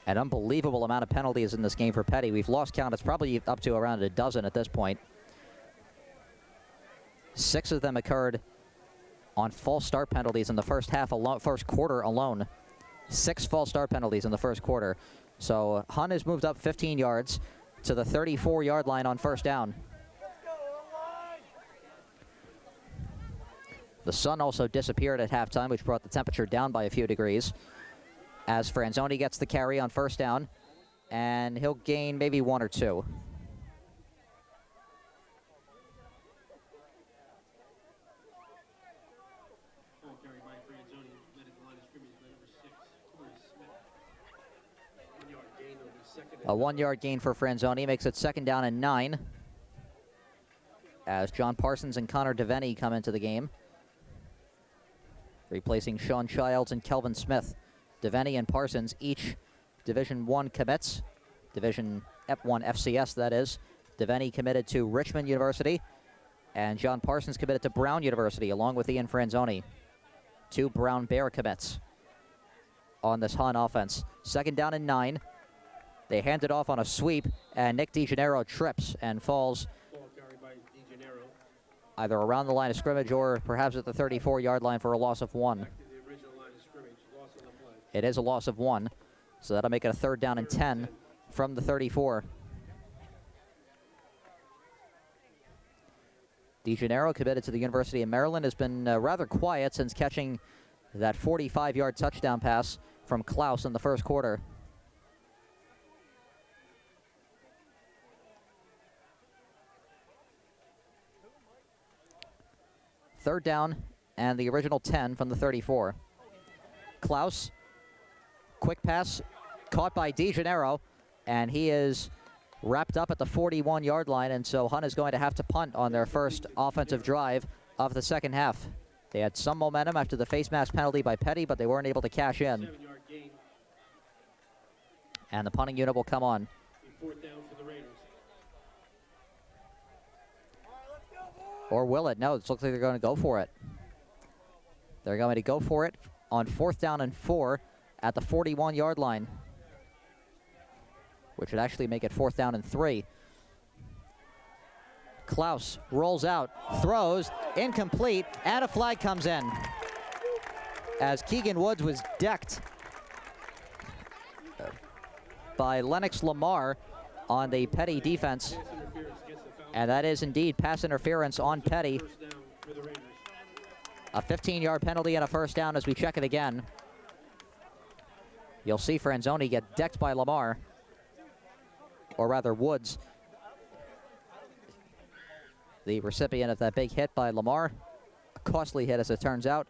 An unbelievable amount of penalties in this game for Peddie. We've lost count. It's probably up to around a dozen at this point. 6 of them occurred on false start penalties in the first half alone, first quarter alone. 6 false start penalties in the first quarter. So Hun has moved up 15 yards to the 34-yard line on first down. The sun also disappeared at halftime, which brought the temperature down by a few degrees. As Franzoni gets the carry on first down, and he'll gain maybe 1 or 2. Ball carried by Franzoni. Led at the line of scrimmage by number 6, Corey Smith. 1 yard gain on the second. A 1-yard gain for Franzoni makes it 2nd down and 9. As John Parsons and Connor Devaney come into the game, replacing Sean Childs and Kelvin Smith. Devaney and Parsons, each Division I commits. Division F1 FCS, that is. Devaney committed to Richmond University, and John Parsons committed to Brown University, along with Ian Franzoni. 2 Brown Bear commits on this Hun offense. 2nd down and 9. They hand it off on a sweep, and Nick DeGennaro trips and falls Ball carried by DeGennaro. either around the line of scrimmage or perhaps at the 34-yard line for a loss of 1. Back to the original line of scrimmage. Loss on the play. It is a loss of 1, so that'll make it a 3rd down and 10 from the 34. DeGennaro, committed to the University of Maryland, has been rather quiet since catching that 45-yard touchdown pass from Klaus in the first quarter. Third down and the original 10 from the 34. Klaus, quick pass caught by DeGennaro, and he is wrapped up at the 41-yard line, and so Hun is going to have to punt on their first offensive drive of the second half. They had some momentum after the face mask penalty by Peddie, but they weren't able to cash in. 7-yard gain. And the punting unit will come on. 4th down for the Raiders. Or will it? No, it looks like they're going to go for it. They're going to go for it on 4th down and 4 at the 41-yard line, which would actually make it 4th down and 3. Klaus rolls out, throws, incomplete, and a flag comes in as Keegan Woods was decked by Lennox Lamar on the Peddie defense. And that is indeed pass interference on Peddie. A 15-yard penalty and a first down as we check it again. You'll see Franzoni get decked by Lamar, or rather Woods, the recipient of that big hit by Lamar. A costly hit, as it turns out,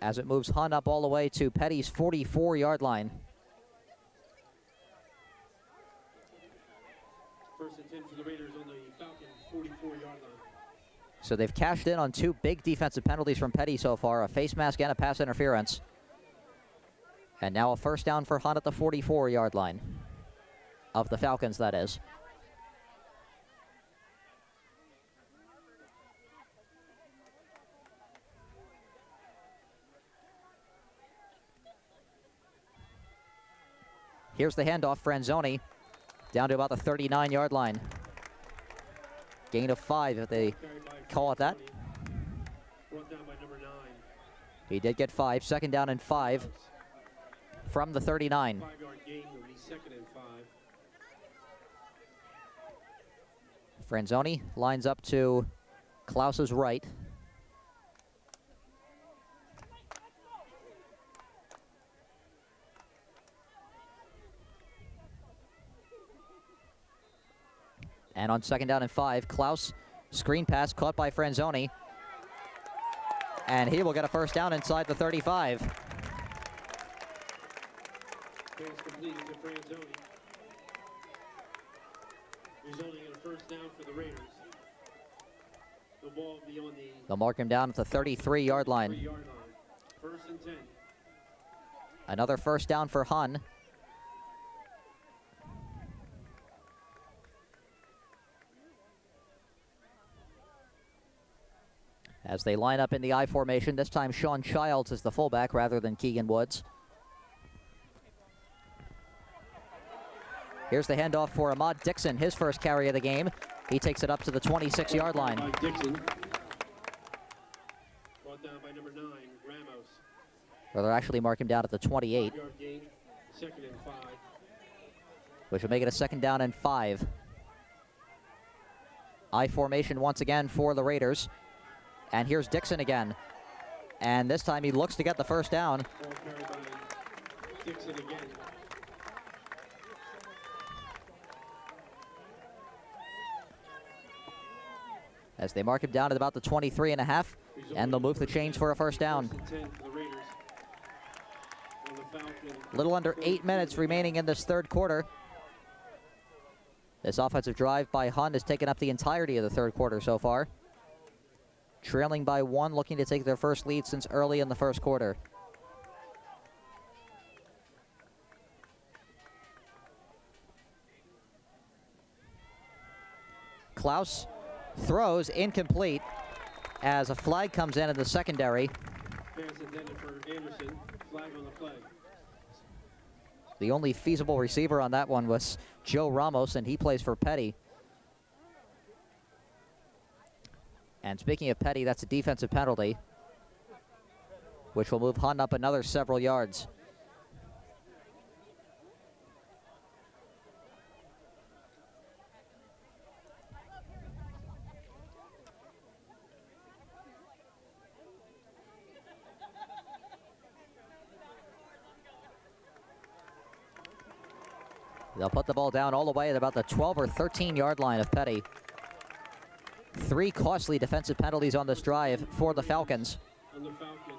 as it moves Hun up all the way to Peddie's 44-yard line. First and 10 for the Raiders on the Falcon 44-yard line. So they've cashed in on 2 big defensive penalties from Peddie so far, a face mask and a pass interference. And now a first down for Hunt at the 44-yard line of the Falcons, that is. Here's the handoff, Franzoni, down to about the 39-yard line. Gain of 5, if they call it that. Brought down by number 9. He did get 5. Second down and 5 from the 39. 5-yard gain, will be second and 5. Franzoni lines up to Klaus's right. And on second down and 5, Klaus, screen pass caught by Franzoni. And he will get a first down inside the 35. Pass completed to Franzoni. Resulting in a first down for the Raiders. The ball will be on the They'll mark him down at the 33-yard line. 3-yard line. First and 10. Another first down for Hun. As they line up in the I formation, this time Sean Childs is the fullback rather than Keegan Woods. Here's the handoff for Ahmad Dixon, his first carry of the game. He takes it up to the 26-yard line. By Dixon. Brought down by number 9, Ramos. Or they'll actually mark him down at the 28, 5-yard gain, second and 5. which will make it a second down and 5. I formation once again for the Raiders. And here's Dixon again. And this time he looks to get the first down. Ball carried by Dixon again. As they mark him down at about the 23.5. And they'll move the chains for a first down. First and 10 for the Raiders. On the Falcon. A little under 8 minutes remaining in this third quarter. This offensive drive by Hunt has taken up the entirety of the third quarter so far. Trailing by 1, looking to take their first lead since early in the first quarter. Klaus throws incomplete as a flag comes in the secondary. Pass intended for Anderson. Flag on the play. The only feasible receiver on that one was Joe Ramos, and he plays for Peddie. And speaking of Peddie, that's a defensive penalty, which will move Hunt up another several yards. They'll put the ball down all the way at about the 12 or 13-yard line of Peddie. 3 costly defensive penalties on this drive for the Falcons. On the Falcon.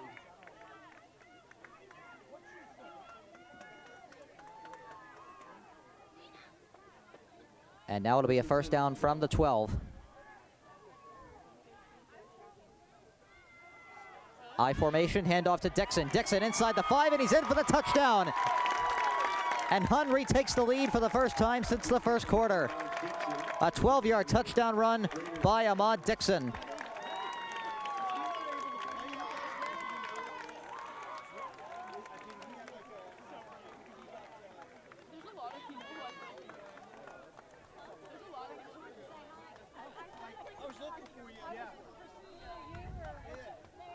And now it'll be a first down from the 12. I formation, handoff to Dixon. Dixon inside the 5, and he's in for the touchdown. And Hunt retakes the lead for the first time since the first quarter. A 12-yard touchdown run by Ahmad Dixon.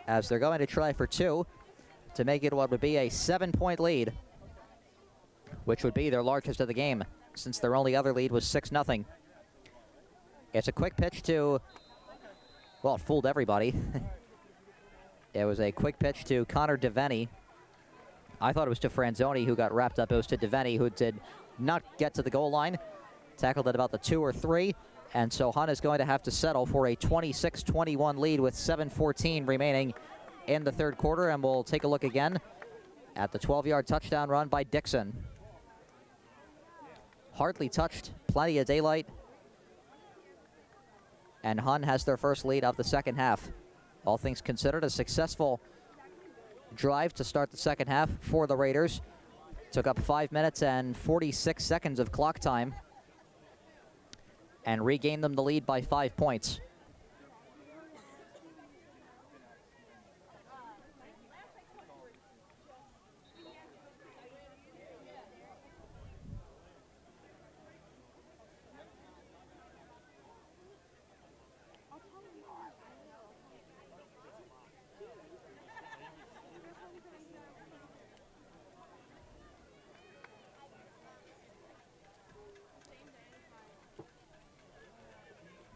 As they're going to try for 2 to make it what would be a 7-point lead, which would be their largest of the game, since their only other lead was 6-0. It's a quick pitch to, well, it fooled everybody. It was a quick pitch to Connor DeVenny. I thought it was to Franzoni, who got wrapped up. It was to DeVenny, who did not get to the goal line. Tackled at about the 2 or 3. And so Hunt is going to have to settle for a 26-21 lead with 7:14 remaining in the third quarter. And we'll take a look again at the 12-yard touchdown run by Dixon. Hardly touched, plenty of daylight. And Hunt has their first lead of the second half. All things considered, a successful drive to start the second half for the Raiders. Took up 5 minutes and 46 seconds of clock time and regained them the lead by 5 points.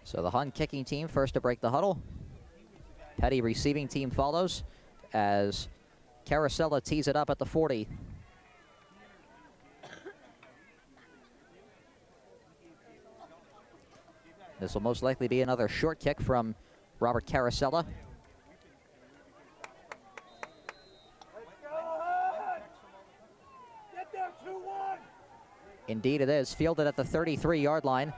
So the Hun kicking team first to break the huddle. Peddie receiving team follows as Carosella tees it up at the 40. This will most likely be another short kick from Robert Carosella. Indeed it is, fielded at the 33-yard line.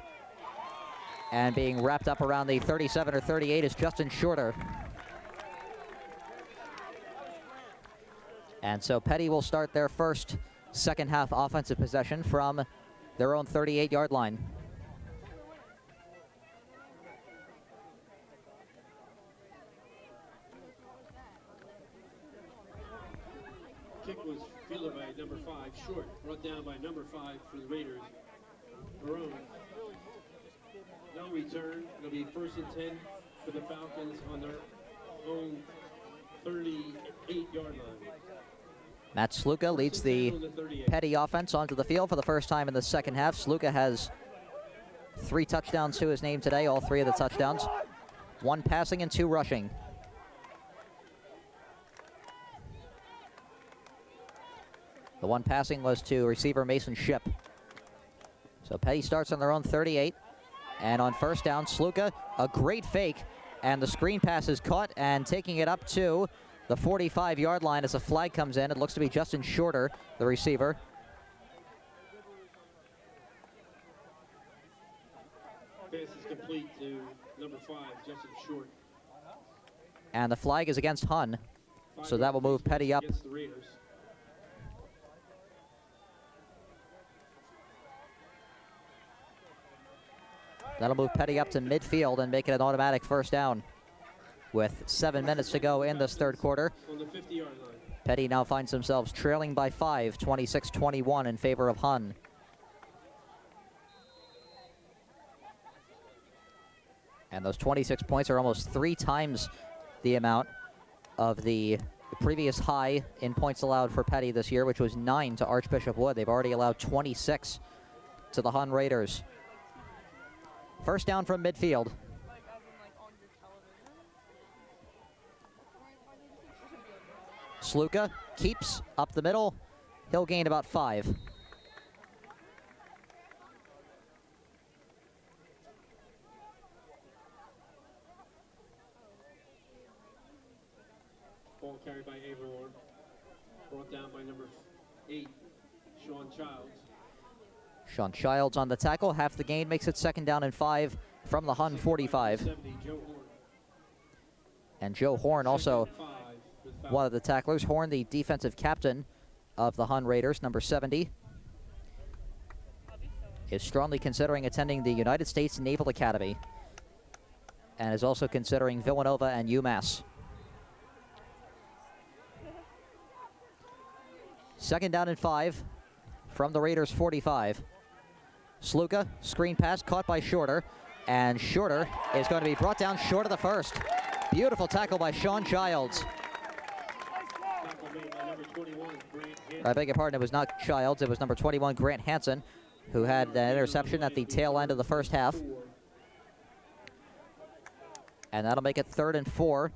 And being wrapped up around the 37 or 38 is Justin Shorter. And so Peddie will start their first second half offensive possession from their own 38-yard line. Kick was fielded by number 5, Short, brought down by number 5 for the Raiders, Barone. No return. It'll be 1st and 10 for the Falcons on their own 38-yard line. Matt Sluka leads the Peddie offense onto the field for the first time in the second half. Sluka has 3 touchdowns to his name today, all 3 of the touchdowns. 1 passing and 2 rushing. The 1 passing was to receiver Mason Shipp. So Peddie starts on their own 38. And on first down, Sluka, a great fake, and the screen pass is caught and taking it up to the 45-yard line as a flag comes in. It looks to be Justin Shorter, the receiver. Pass is complete to number 5, Justin Short. And the flag is against Hun, so that will move Peddie up. Against the Raiders. That'll move Peddie up to midfield and make it an automatic first down. With 7 minutes to go in this third quarter, On the 50-yard line. Peddie now finds themselves trailing by 5, 26-21 in favor of Hun. And those 26 points are almost 3 times the amount of the previous high in points allowed for Peddie this year, which was 9 to Archbishop Wood. They've already allowed 26 to the Hun Raiders. First down from midfield. Sluka keeps up the middle. He'll gain about 5. Ball carried by Averor. Brought down by number 8, Sean Childs. Sean Childs on the tackle. Half the gain makes it second down and 5 from the Hun 45. 70, Joe Horn. And Joe Horn also one of the tacklers. Horn, the defensive captain of the Hun Raiders, number 70, is strongly considering attending the United States Naval Academy and is also considering Villanova and UMass. Second down and 5 from the Raiders 45. Sluka, screen pass caught by Shorter, and Shorter is going to be brought down short of the first. Beautiful tackle by Sean Childs. I beg your pardon, it was not Childs, it was number 21, Grant Hansen, who had an interception at the tail end of the first half. And that'll make it 3rd and 4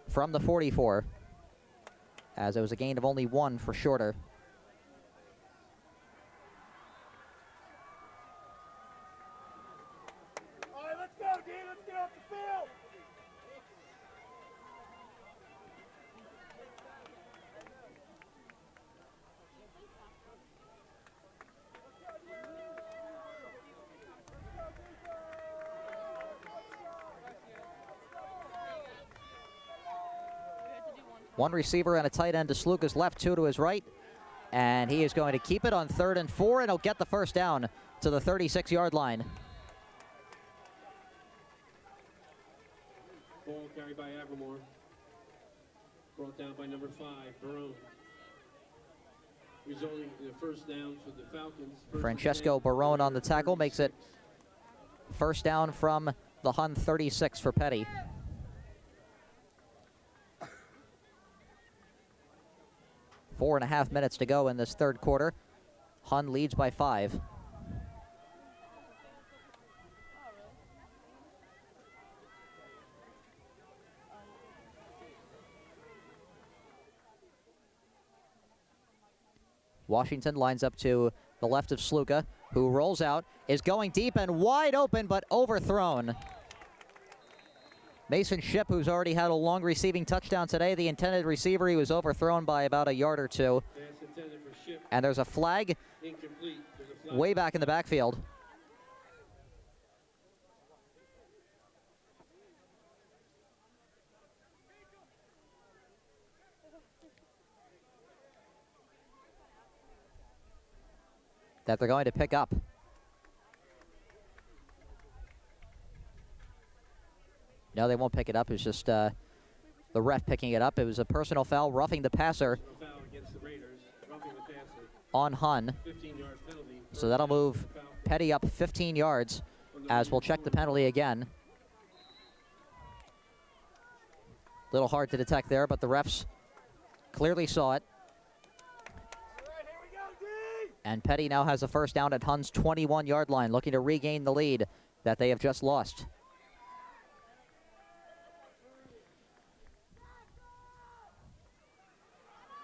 from the 44, as it was a gain of only 1 for Shorter. All right, let's go, D. Let's get off the field. One receiver and a tight end to Sluka's left, 2 to his right. And he is going to keep it on 3rd and 4, and he'll get the first down to the 36-yard line. Ball carried by Evermore. Brought down by number 5, Barone. Resulting in a first down for the Falcons. Francesco Barone on the tackle makes it first down from the Hun 36 for Peddie. Four and a half minutes to go in this third quarter. Hun leads by 5. Washington lines up to the left of Sluka, who rolls out, is going deep and wide open, but overthrown. Mason Shipp, who's already had a long receiving touchdown today, the intended receiver, he was overthrown by about a yard or two. And there's a flag way back in the backfield. That they're going to pick up. No, they won't pick it up. It's just the ref picking it up. It was a personal foul, roughing the passer on Hun. So that'll move Peddie up 15 yards as we'll check the penalty again. Little hard to detect there, but the refs clearly saw it. And Peddie now has a first down at Hun's 21-yard line, looking to regain the lead that they have just lost.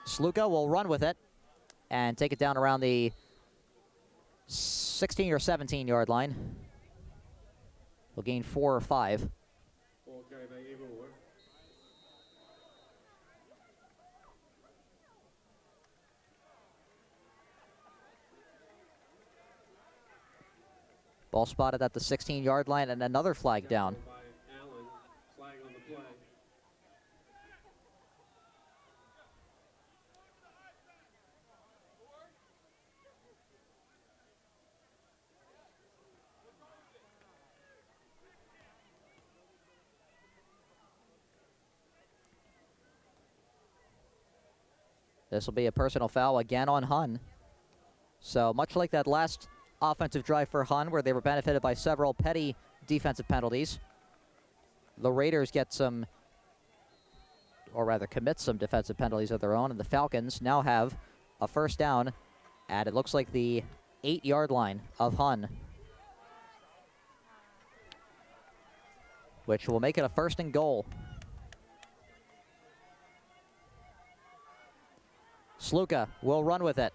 Sluka will run with it and take it down around the 16 or 17-yard line. He'll gain 4 or 5. Ball carried by Evermore. Ball spotted at the 16-yard line and another flag down. Allen, flag on the play. This will be a personal foul again on Hun. So much like that last offensive drive for Hun, where they were benefited by several petty defensive penalties, the Raiders get some, or rather commit some defensive penalties of their own, and the Falcons now have a first down at, it looks like, the 8-yard line of Hun, which will make it a 1st and goal. Sluka will run with it.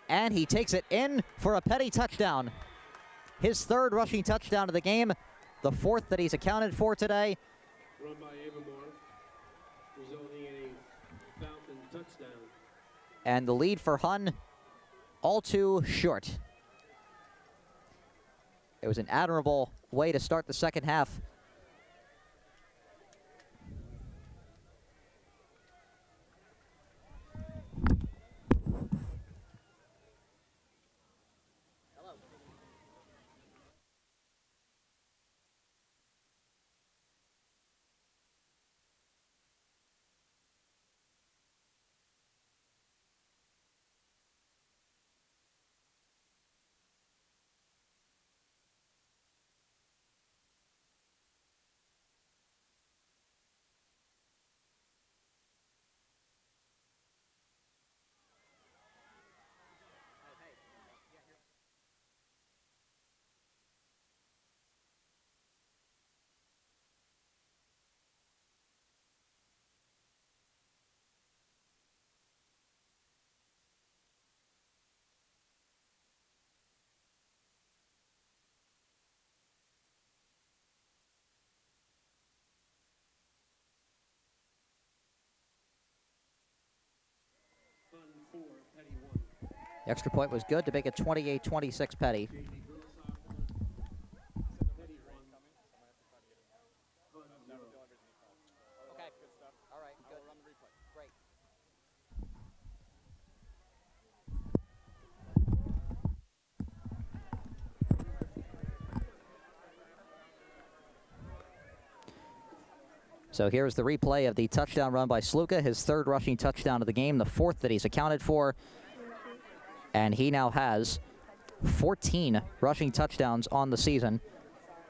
And he takes it in for a Peddie touchdown. His 3rd rushing touchdown of the game, the 4th that he's accounted for today. Run by Evermore, resulting in a Falcon touchdown. And the lead for Hun, all too short. It was an admirable way to start the second half. Hun 4, Peddie 1. The extra point was good to make it 28-26 Peddie. Peddie 1. Hun 0. Okay. All right, good. Great. So here's the replay of the touchdown run by Sluka, his third rushing touchdown of the game, the fourth that he's accounted for. And he now has 14 rushing touchdowns on the season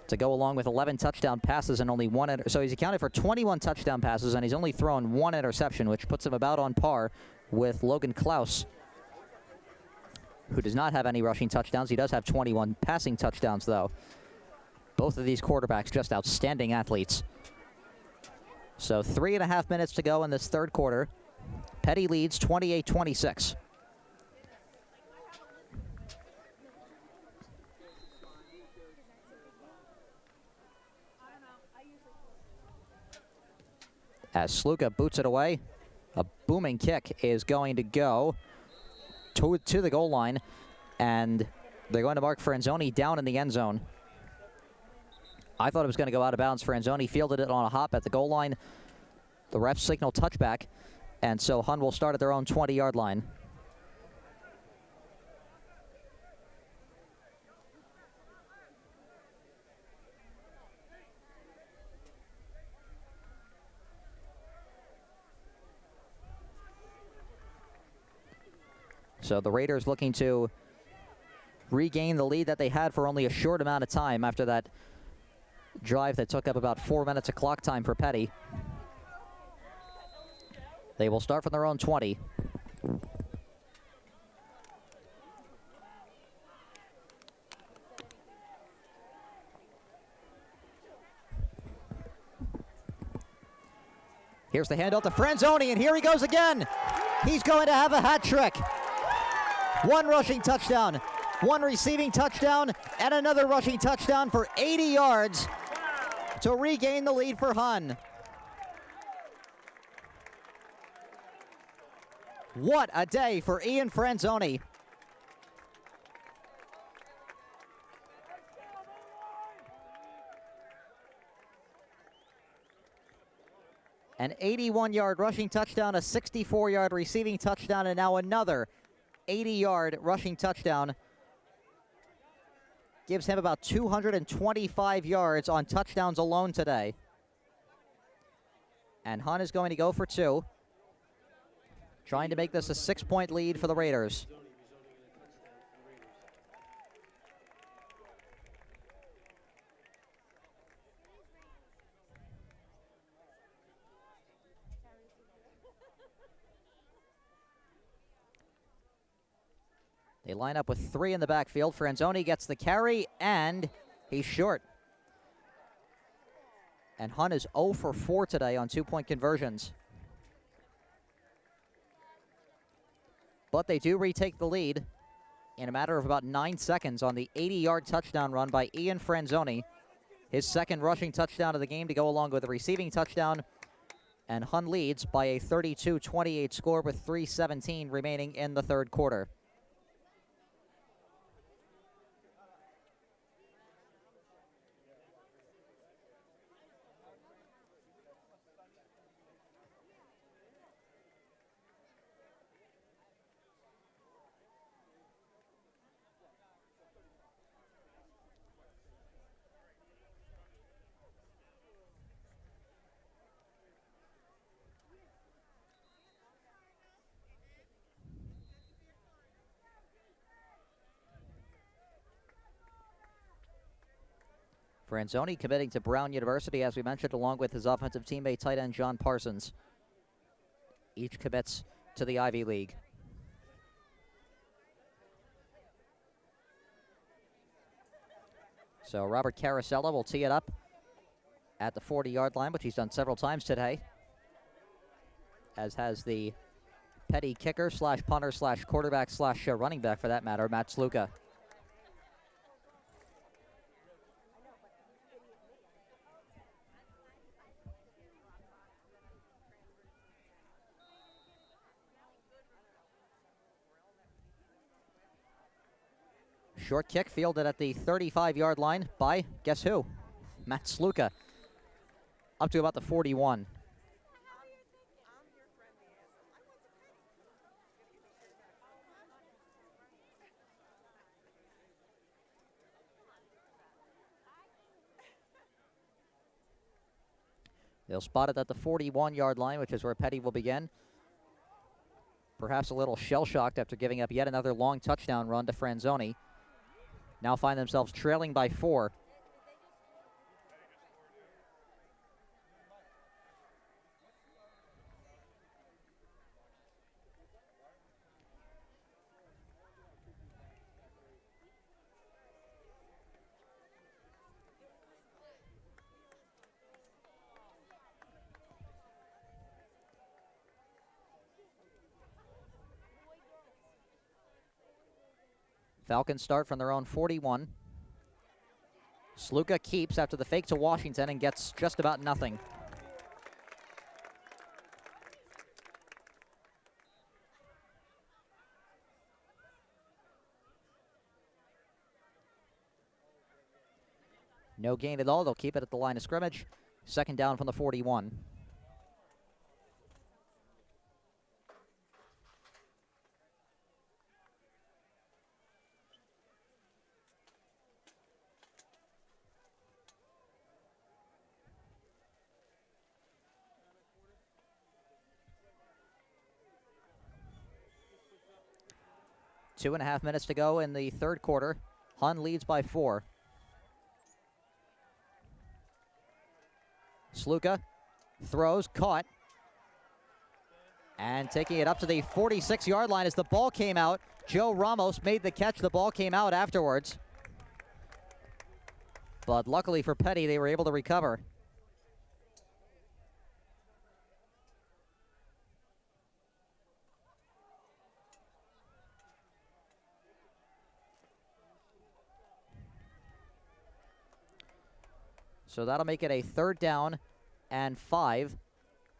to go along with 11 touchdown passes and only one. So he's accounted for 21 touchdown passes, and he's only thrown one interception, which puts him about on par with Logan Klaus, who does not have any rushing touchdowns. He does have 21 passing touchdowns, though. Both of these quarterbacks just outstanding athletes. So 3.5 minutes to go in this third quarter. Peddie leads 28-26. As Sluka boots it away, a booming kick is going to go to the goal line, and they're going to mark Franzoni down in the end zone. I thought it was going to go out of bounds. Franzoni fielded it on a hop at the goal line. The refs signal touchback, and so Hun will start at their own 20-yard line. So the Raiders looking to regain the lead that they had for only a short amount of time after that drive that took up about 4 minutes of clock time for Peddie. They will start from their own 20. Here's the handoff to Franzoni, and here he goes again. He's going to have a hat trick. One rushing touchdown, one receiving touchdown, and another rushing touchdown for 80 yards to regain the lead for Hun. What a day for Ian Franzoni. An 81-yard rushing touchdown, a 64-yard receiving touchdown, and now another 80-yard rushing touchdown. Gives him about 225 yards on touchdowns alone today. And Hun is going to go for two, trying to make this a 6-point lead for the Raiders. They line up with three in the backfield. Franzoni gets the carry, and he's short. And Hun is 0 for 4 today on 2-point conversions. But they do retake the lead in a matter of about 9 seconds on the 80-yard touchdown run by Ian Franzoni. His second rushing touchdown of the game to go along with a receiving touchdown. And Hun leads by a 32-28 score with 3:17 remaining in the third quarter. Franzoni committing to Brown University, as we mentioned, along with his offensive teammate, tight end John Parsons. Each commits to the Ivy League. So Robert Carosella will tee it up at the 40-yard line, which he's done several times today, as has the Peddie kicker slash punter slash quarterback slash running back, for that matter, Matt Sluka. Short kick fielded at the 35-yard line by, guess who? Matt Sluka. Up to about the 41. They'll spot it at the 41-yard line, which is where Peddie will begin. Perhaps a little shell-shocked after giving up yet another long touchdown run to Franzoni. Now find themselves trailing by 4. Falcons start from their own 41. Sluka keeps after the fake to Washington and gets just about nothing. No gain at all. They'll keep it at the line of scrimmage. Second down from the 41. Two and a half minutes to go in the third quarter. Hun leads by 4. Sluka throws, caught. And taking it up to the 46-yard line as the ball came out. Joe Ramos made the catch. The ball came out afterwards. But luckily for Peddie, they were able to recover. So that'll make it a third down and 5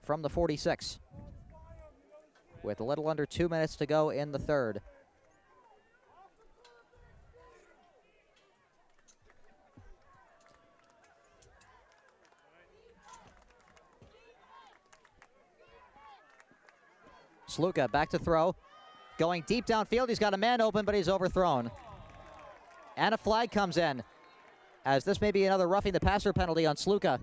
from the 46. With a little under 2 minutes to go in the third. Sluka back to throw. Going deep downfield. He's got a man open, but he's overthrown. And a flag comes in, as this may be another roughing the passer penalty on Sluka.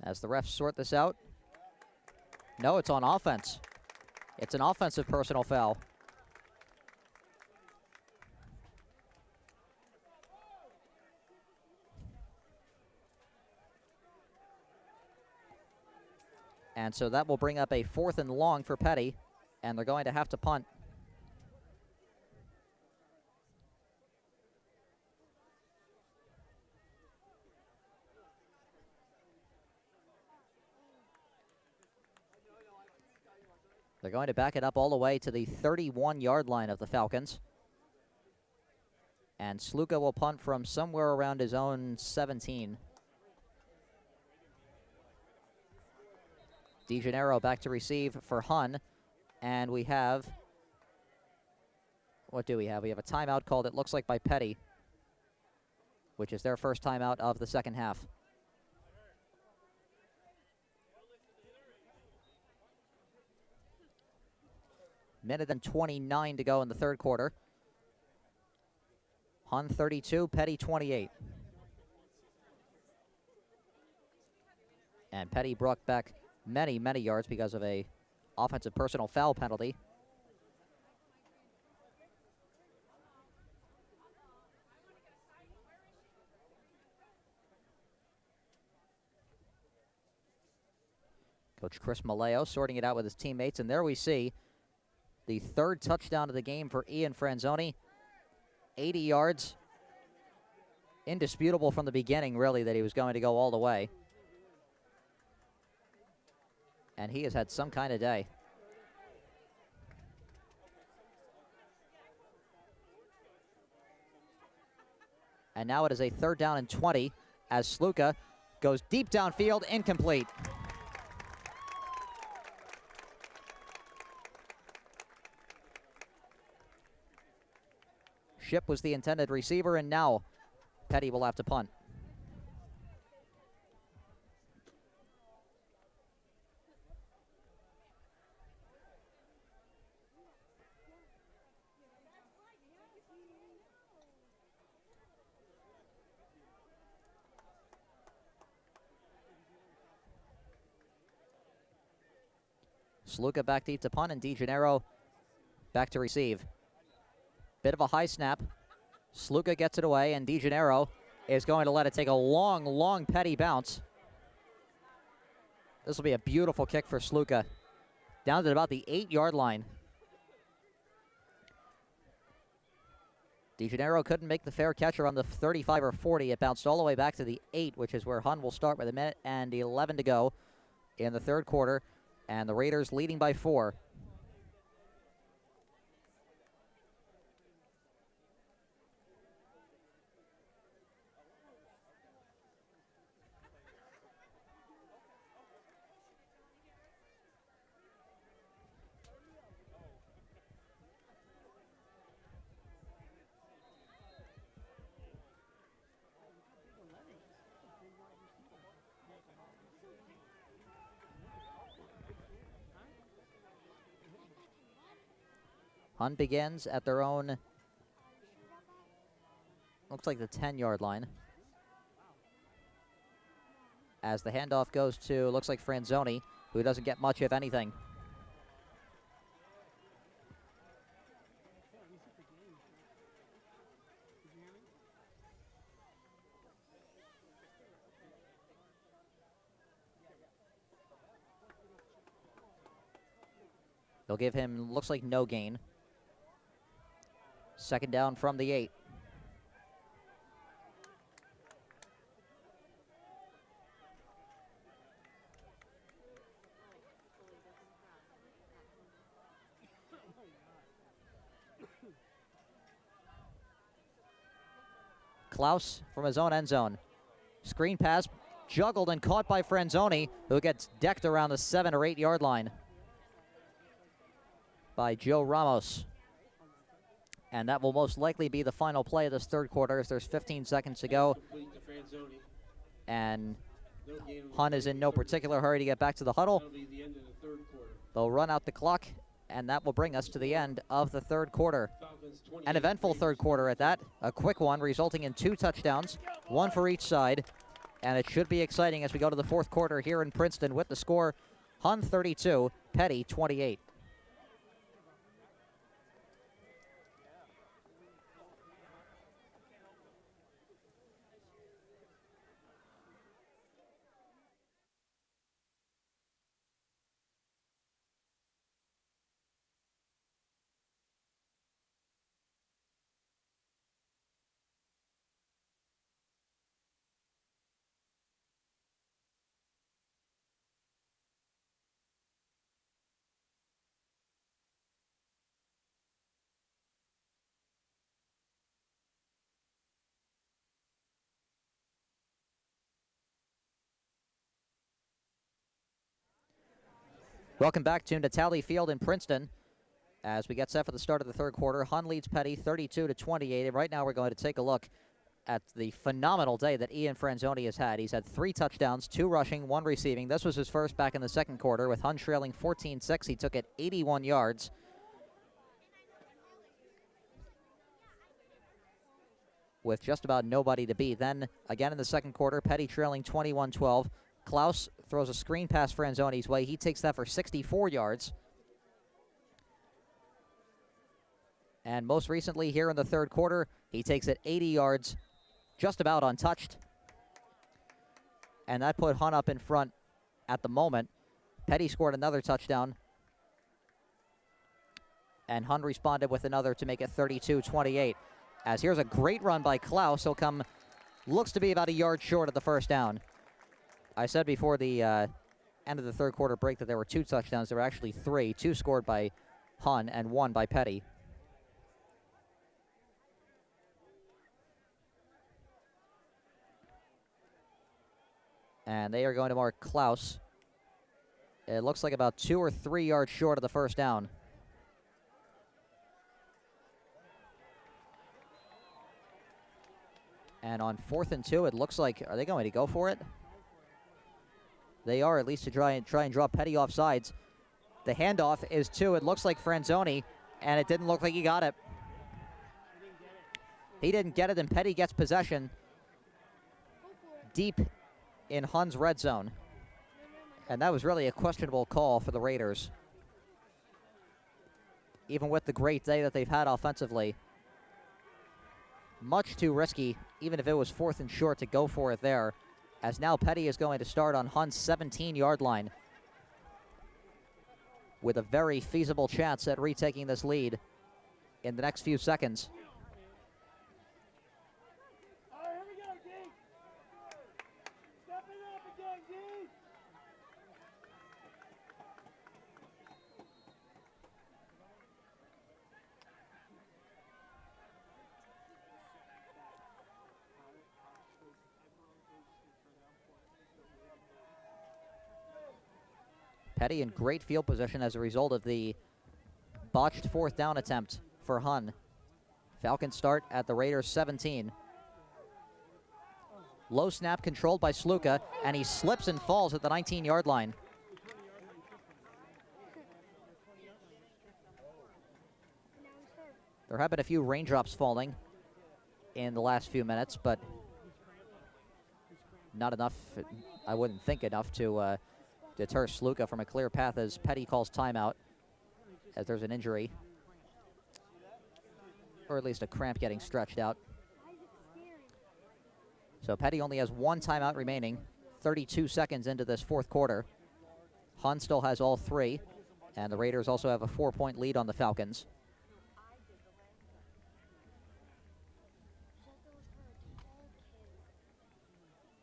As the refs sort this out. No, it's on offense. It's an offensive personal foul. And so that will bring up a 4th and long for Peddie, and they're going to have to punt. They're going to back it up all the way to the 31-yard line of the Falcons. And Sluka will punt from somewhere around his own 17. DeGennaro back to receive for Hun. And we have, what do we have? We have a timeout called, it looks like, by Peddie, which is their first timeout of the second half. Minute and 29 to go in the third quarter. Hun 32, Peddie 28. And Peddie brought back many, many yards because of a offensive personal foul penalty. Coach Chris Maleo sorting it out with his teammates, and there we see the third touchdown of the game for Ian Franzoni. 80 yards. Indisputable from the beginning, really, that he was going to go all the way. And he has had some kind of day. And now it is a third down and 20 as Sluka goes deep downfield, incomplete. Ship was the intended receiver, and now Peddie will have to punt. Sluka back deep to punt, and DeGennaro back to receive. Bit of a high snap. Sluka gets it away, and DeGennaro is going to let it take a long, long Peddie bounce. This will be a beautiful kick for Sluka. Down to about the 8-yard line. DeGennaro couldn't make the fair catch around the 35 or 40. It bounced all the way back to the 8, which is where Hun will start with 1:11 to go in the third quarter. And the Raiders leading by 4. Hun begins at their own, looks like the 10-yard line. As the handoff goes to, looks like Franzoni, who doesn't get much, if anything. They'll give him, looks like no gain. Second down from the 8. Klaus from his own end zone. Screen pass, juggled and caught by Franzoni, who gets decked around the 7 or 8-yard line by Joe Ramos. And that will most likely be the final play of this third quarter, as there's 15 seconds to go. And Hun is in no particular hurry to get back to the huddle. They'll run out the clock, and that will bring us to the end of the third quarter. An eventful third quarter at that. A quick one, resulting in 2 touchdowns, 1 for each side. And it should be exciting as we go to the fourth quarter here in Princeton with the score, Hun 32, Peddie 28. Welcome back to Natali Field in Princeton as we get set for the start of the third quarter. Hun leads Peddie 32-28, and right now we're going to take a look at the phenomenal day that Ian Franzoni has had. He's had 3 touchdowns, 2 rushing, 1 receiving. This was his first back in the second quarter with Hun trailing 14-6. He took it 81 yards. With just about nobody to beat. Then, again in the second quarter, Peddie trailing 21-12. Klaus throws a screen pass Franzoni's way. He takes that for 64 yards. And most recently here in the third quarter, he takes it 80 yards, just about untouched. And that put Hun up in front at the moment. Peddie scored another touchdown. And Hun responded with another to make it 32-28. As here's a great run by Klaus. He'll come, looks to be about a yard short of the first down. I said before the end of the third quarter break that there were 2 touchdowns. There were actually 3. 2 scored by Hun and 1 by Peddie. And they are going to mark Klaus. It looks like about 2 or 3 yards short of the first down. And on 4th and 2, it looks like, are they going to go for it? They are, at least to try and draw Peddie off sides. The handoff is to, it looks like Franzoni, and it didn't look like he got it. He didn't get it, and Peddie gets possession deep in Hun's red zone. And that was really a questionable call for the Raiders. Even with the great day that they've had offensively. Much too risky, even if it was 4th and short, to go for it there. As now Peddie is going to start on Hun's 17-yard line with a very feasible chance at retaking this lead in the next few seconds. All right, here we go, D. Step it up again, D. Peddie in great field position as a result of the botched 4th down attempt for Hun. Falcons start at the Raiders 17. Low snap controlled by Sluka, and he slips and falls at the 19-yard line. There have been a few raindrops falling in the last few minutes, but not enough, I wouldn't think enough to deter Sluka from a clear path as Peddie calls timeout as there's an injury, or at least a cramp getting stretched out. So Peddie only has 1 timeout remaining, 32 seconds into this 4th quarter. Hun still has all 3, and the Raiders also have a 4-point lead on the Falcons.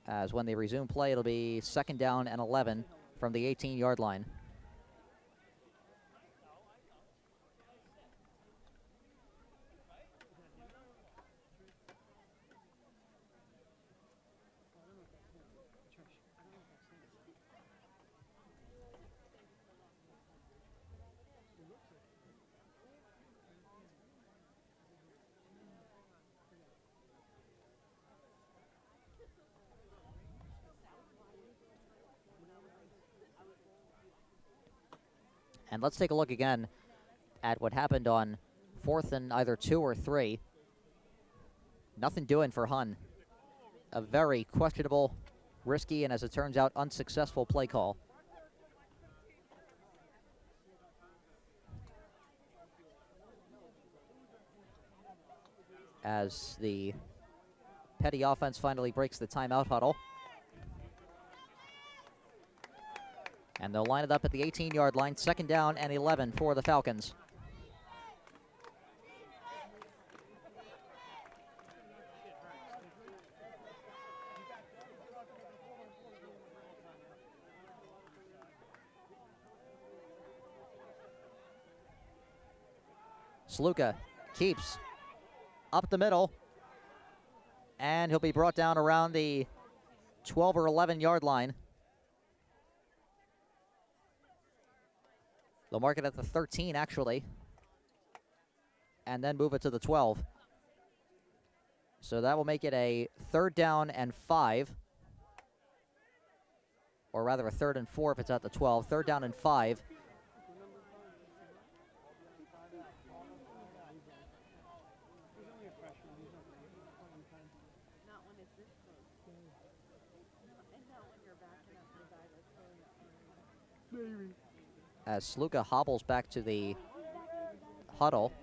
As when they resume play, it'll be 2nd down and 11 from the 18-yard line. And let's take a look again at what happened on 4th and either 2 or 3. Nothing doing for Hun. A very questionable, risky, and as it turns out, unsuccessful play call. As the Peddie offense finally breaks the timeout huddle. And they'll line it up at the 18-yard line, 2nd down and 11 for the Falcons. Sluka keeps up the middle, and he'll be brought down around the 12 or 11-yard line. They'll mark it at the 13, actually, and then move it to the 12. So that will make it a 3rd down and 5, or rather a 3rd and 4 if it's at the 12. 3rd down and 5. As Sluka hobbles back to the huddle,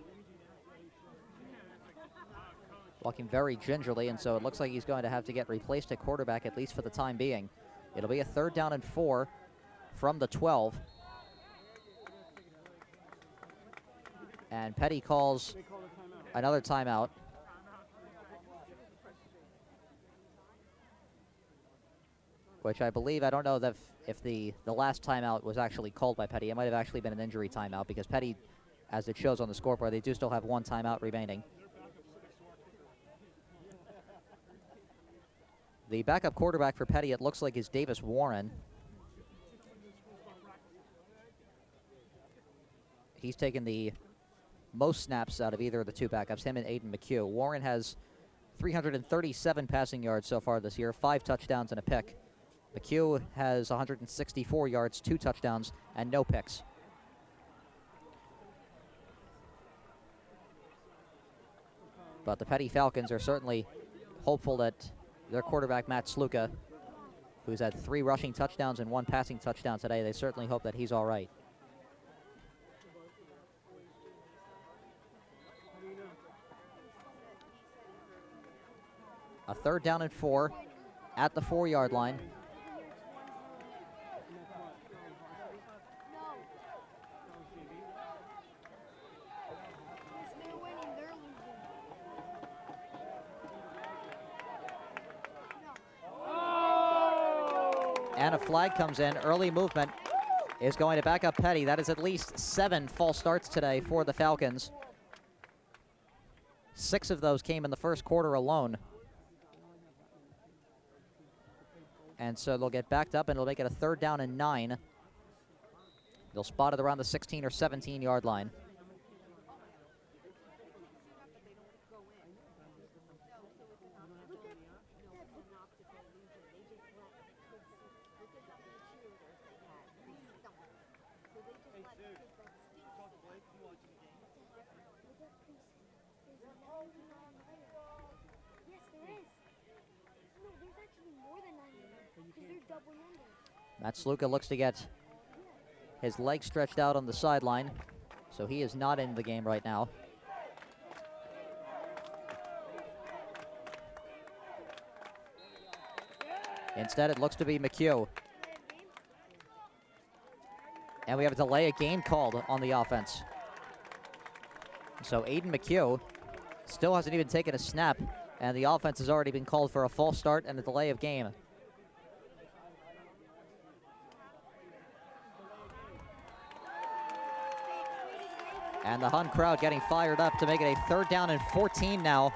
walking very gingerly, and so it looks like he's going to have to get replaced at quarterback, at least for the time being. It'll be a 3rd down and 4 from the 12. And Peddie calls another timeout. Which I believe, I don't know that if the last timeout was actually called by Peddie. It might have actually been an injury timeout because Peddie, as it shows on the scoreboard, they do still have 1 timeout remaining. The backup quarterback for Peddie, it looks like, is Davis Warren. He's taken the most snaps out of either of the 2 backups, him and Aiden McHugh. Warren has 337 passing yards so far this year, 5 touchdowns and a pick. McHugh has 164 yards, 2 touchdowns, and no picks. But the Peddie Falcons are certainly hopeful that their quarterback, Matt Sluka, who's had 3 rushing touchdowns and 1 passing touchdown today, they certainly hope that he's all right. A 3rd down and 4 at the 4-yard line. And a flag comes in. Early movement is going to back up Peddie. That is at least 7 false starts today for the Falcons. 6 of those came in the first quarter alone. And so they'll get backed up, and it'll make it a 3rd down and 9. They'll spot it around the 16 or 17-yard line. Matt Sluka looks to get his leg stretched out on the sideline, so he is not in the game right now. Instead, it looks to be McHugh. And we have a delay of game called on the offense. So Aiden McHugh still hasn't even taken a snap, and the offense has already been called for a false start and a delay of game. And the Hun crowd getting fired up to make it a 3rd down and 14 now.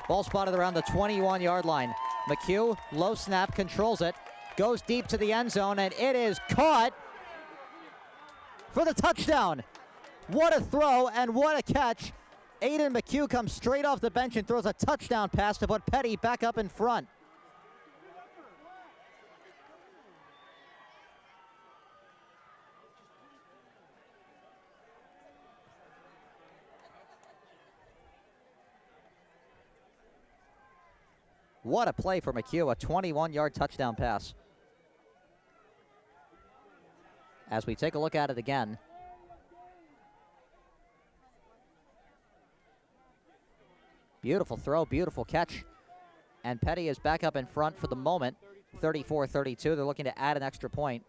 Ball spotted around the 21-yard line. McHugh, low snap, controls it, goes deep to the end zone, and it is caught for the touchdown. What a throw and what a catch. Aiden McHugh comes straight off the bench and throws a touchdown pass to put Peddie back up in front. What a play for McHugh, a 21-yard touchdown pass. As we take a look at it again. Beautiful throw, beautiful catch. And Peddie is back up in front for the moment, 34-32. They're looking to add an extra point.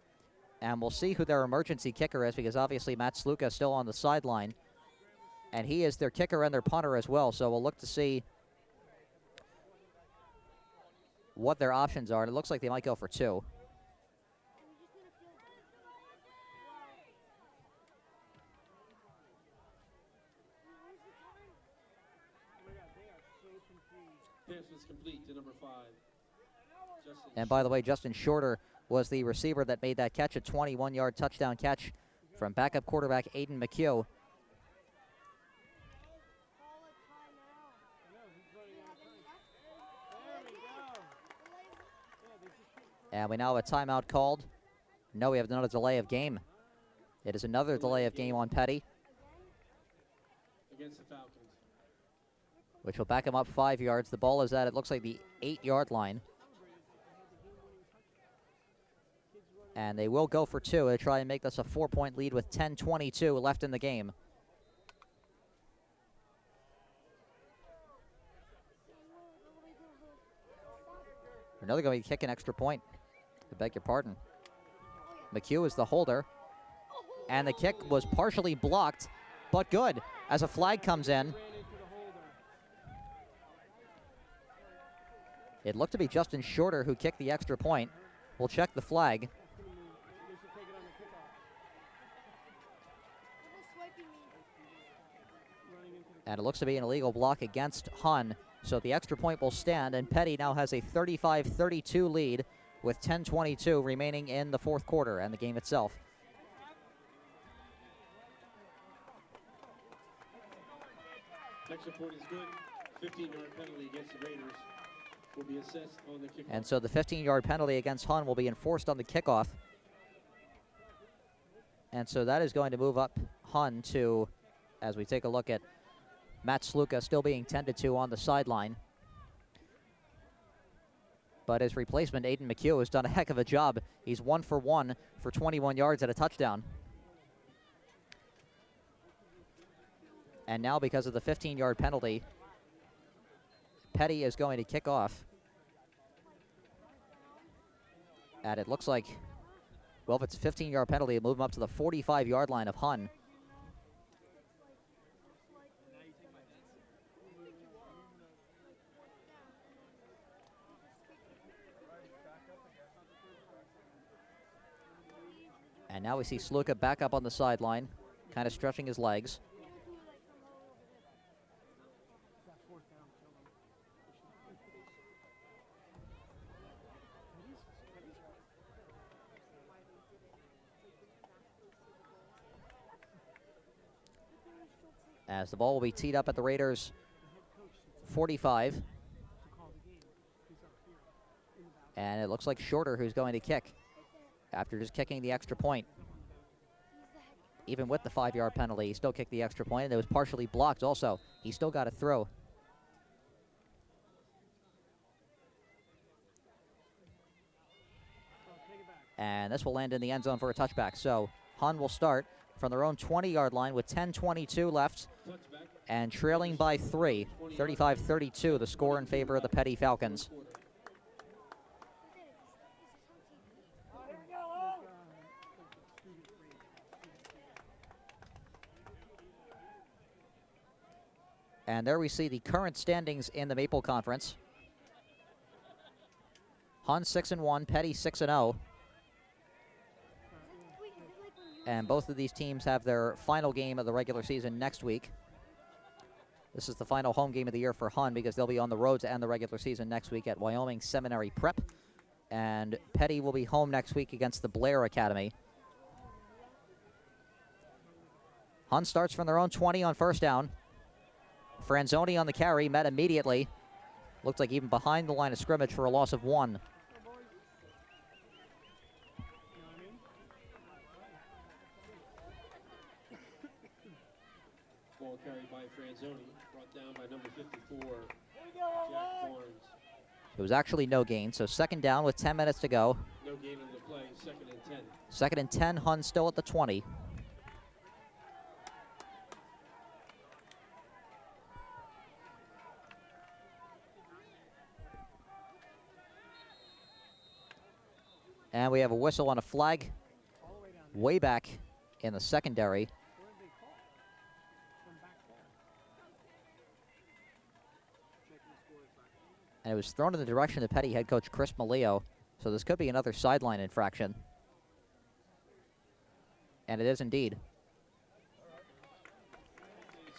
And we'll see who their emergency kicker is, because obviously Matt Sluka is still on the sideline. And he is their kicker and their punter as well, so we'll look to see what their options are. And it looks like they might go for 2. Pass is complete to number 5. And by the way, Justin Shorter was the receiver that made that catch, a 21-yard touchdown catch from backup quarterback Aiden McHugh. And we now have a timeout called. No, we have another delay of game. It is another delay of game on Peddie, Against the Falcons. which will back him up 5 yards. The ball is at, it looks like, the 8-yard line. And they will go for 2 to try and make this a 4-point lead with 10:22 left in the game. Another going to be kicking extra point. I beg your pardon. McHugh is the holder. And the kick was partially blocked, but good, as a flag comes in. It looked to be Justin Shorter who kicked the extra point. We'll check the flag. And it looks to be an illegal block against Hun. So the extra point will stand, and Peddie now has a 35-32 lead with 10:22 remaining in the 4th quarter and the game itself. Extra point is good. 15-yard penalty against the be assessed on the kickoff. And so the 15-yard penalty against Hun will be enforced on the kickoff. And so that is going to move up Hun to, as we take a look at Matt Sluka still being tended to on the sideline. But his replacement, Aiden McHugh, has done a heck of a job. He's 1 for 1 for 21 yards at a touchdown. And now because of the 15-yard penalty, Peddie is going to kick off. And it looks like, well, if it's a 15-yard penalty, it'll move him up to the 45-yard line of Hun. And now we see Sluka back up on the sideline, kind of stretching his legs. As the ball will be teed up at the Raiders' 45. And it looks like Shorter who's going to kick after just kicking the extra point. Even with the 5-yard penalty, he still kicked the extra point, and it was partially blocked also. He still got a throw. And this will land in the end zone for a touchback. So Hun will start from their own 20-yard line with 10:22 left and trailing by 3, 35-32, the score in favor of the Peddie Falcons. And there we see the current standings in the Maple Conference. Hun 6-1, Peddie 6-0. And both of these teams have their final game of the regular season next week. This is the final home game of the year for Hun because they'll be on the road to end the regular season next week at Wyoming Seminary Prep. And Peddie will be home next week against the Blair Academy. Hun starts from their own 20 on first down. Franzoni on the carry, met immediately. Looked like even behind the line of scrimmage for a loss of 1. Ball carried by Franzoni, brought down by number 54, Jack Barnes. It was actually no gain, so second down with 10 minutes to go. No gain on the play, 2nd and 10. 2nd and 10, Hun still at the 20. And we have a whistle on a flag way back in the secondary. And it was thrown in the direction of Peddie head coach Chris Maleo. So this could be another sideline infraction. And it is indeed.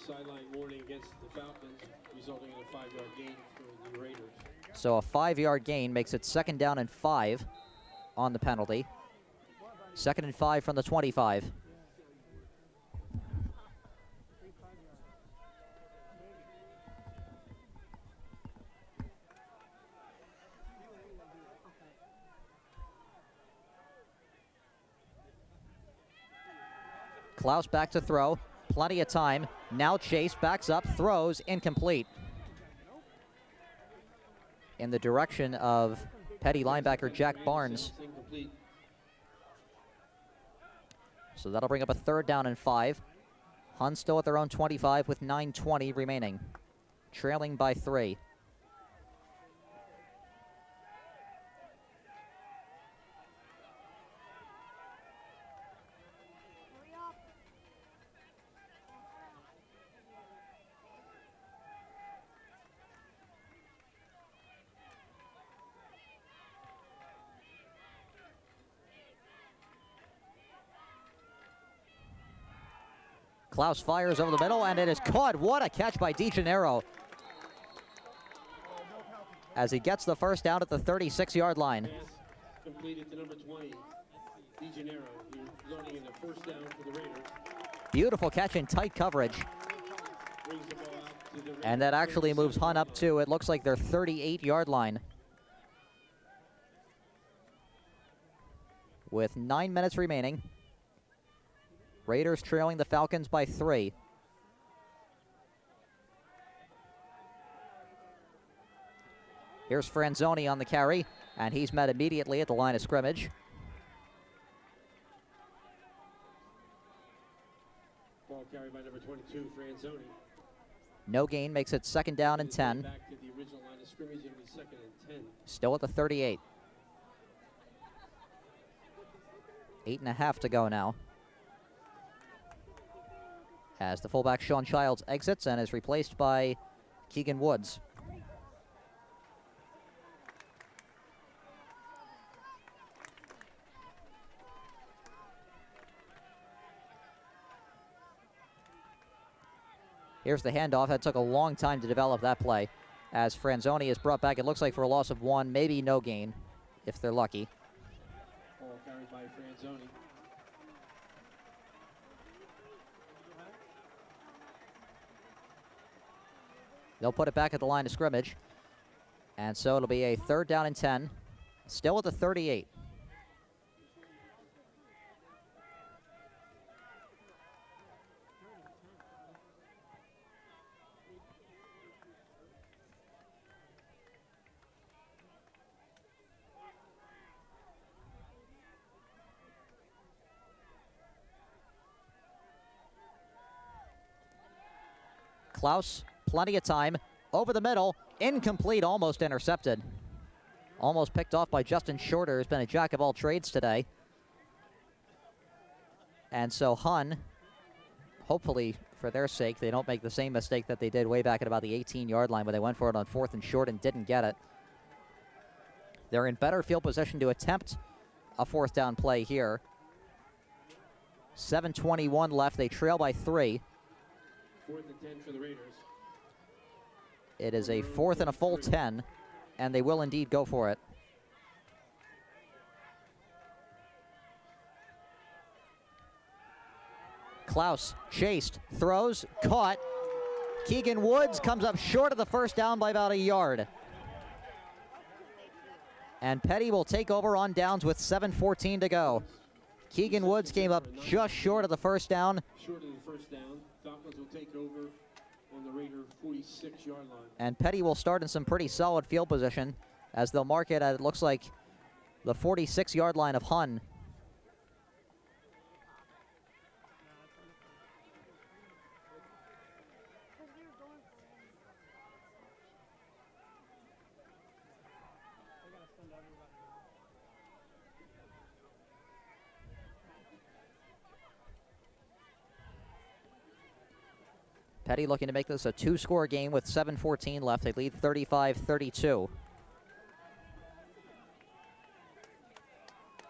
Sideline warning against the Falcons, resulting in a 5-yard gain for the Raiders. So a 5-yard gain makes it 2nd down and 5 on the penalty. 2nd and 5 from the 25. Klaus back to throw. Plenty of time. Now Chase backs up, throws, incomplete. In the direction of Peddie linebacker Jack Barnes. So that'll bring up a 3rd down and 5. Hun still at their own 25 with 9:20 remaining. Trailing by 3. Klaus fires over the middle, and it is caught. What a catch by DeGennaro. As he gets the first down at the 36-yard line. Completed to number 20, DeGennaro, resulting in the first down for the Raiders. Beautiful catch in tight coverage. Brings the ball out to the Raiders. And that actually moves Hun up to, it looks like their 38-yard line. with 9 minutes remaining. Raiders trailing the Falcons by 3. Here's Franzoni on the carry, and he's met immediately at the line of scrimmage. Ball carried by number 22, Franzoni. No gain, makes it 2nd down and 10. Back to the original line of scrimmage, it'll be 2nd and 10. Still at the 38. 8.5 to go now. As the fullback Sean Childs exits and is replaced by Keegan Woods. Here's the handoff. That took a long time to develop that play. As Franzoni is brought back, it looks like for a loss of 1, maybe no gain, if they're lucky. Ball carried by Franzoni. They'll put it back at the line of scrimmage. And so it'll be a 3rd down and 10. Still at the 38. Klaus, plenty of time, over the middle, incomplete, almost intercepted. Almost picked off by Justin Shorter, who's been a jack of all trades today. And so Hun, hopefully for their sake, they don't make the same mistake that they did way back at about the 18-yard line where they went for it on 4th and short and didn't get it. They're in better field position to attempt a 4th down play here. 7:21 left, they trail by 3. 4th and 10 for the Raiders. It is a 4th and a full 10, and they will indeed go for it. Klaus chased, throws, caught. Keegan Woods comes up short of the 1st down by about a yard. And Peddie will take over on downs with 7:14 to go. Keegan Woods came up just short of the 1st down. Short of the 1st down. Falcons will take over on the Raider 46-yard line. And Peddie will start in some pretty solid field position as they'll mark it at, it looks like, the 46-yard line of Hun. Peddie looking to make this a 2-score game with 7:14 left. They lead 35-32.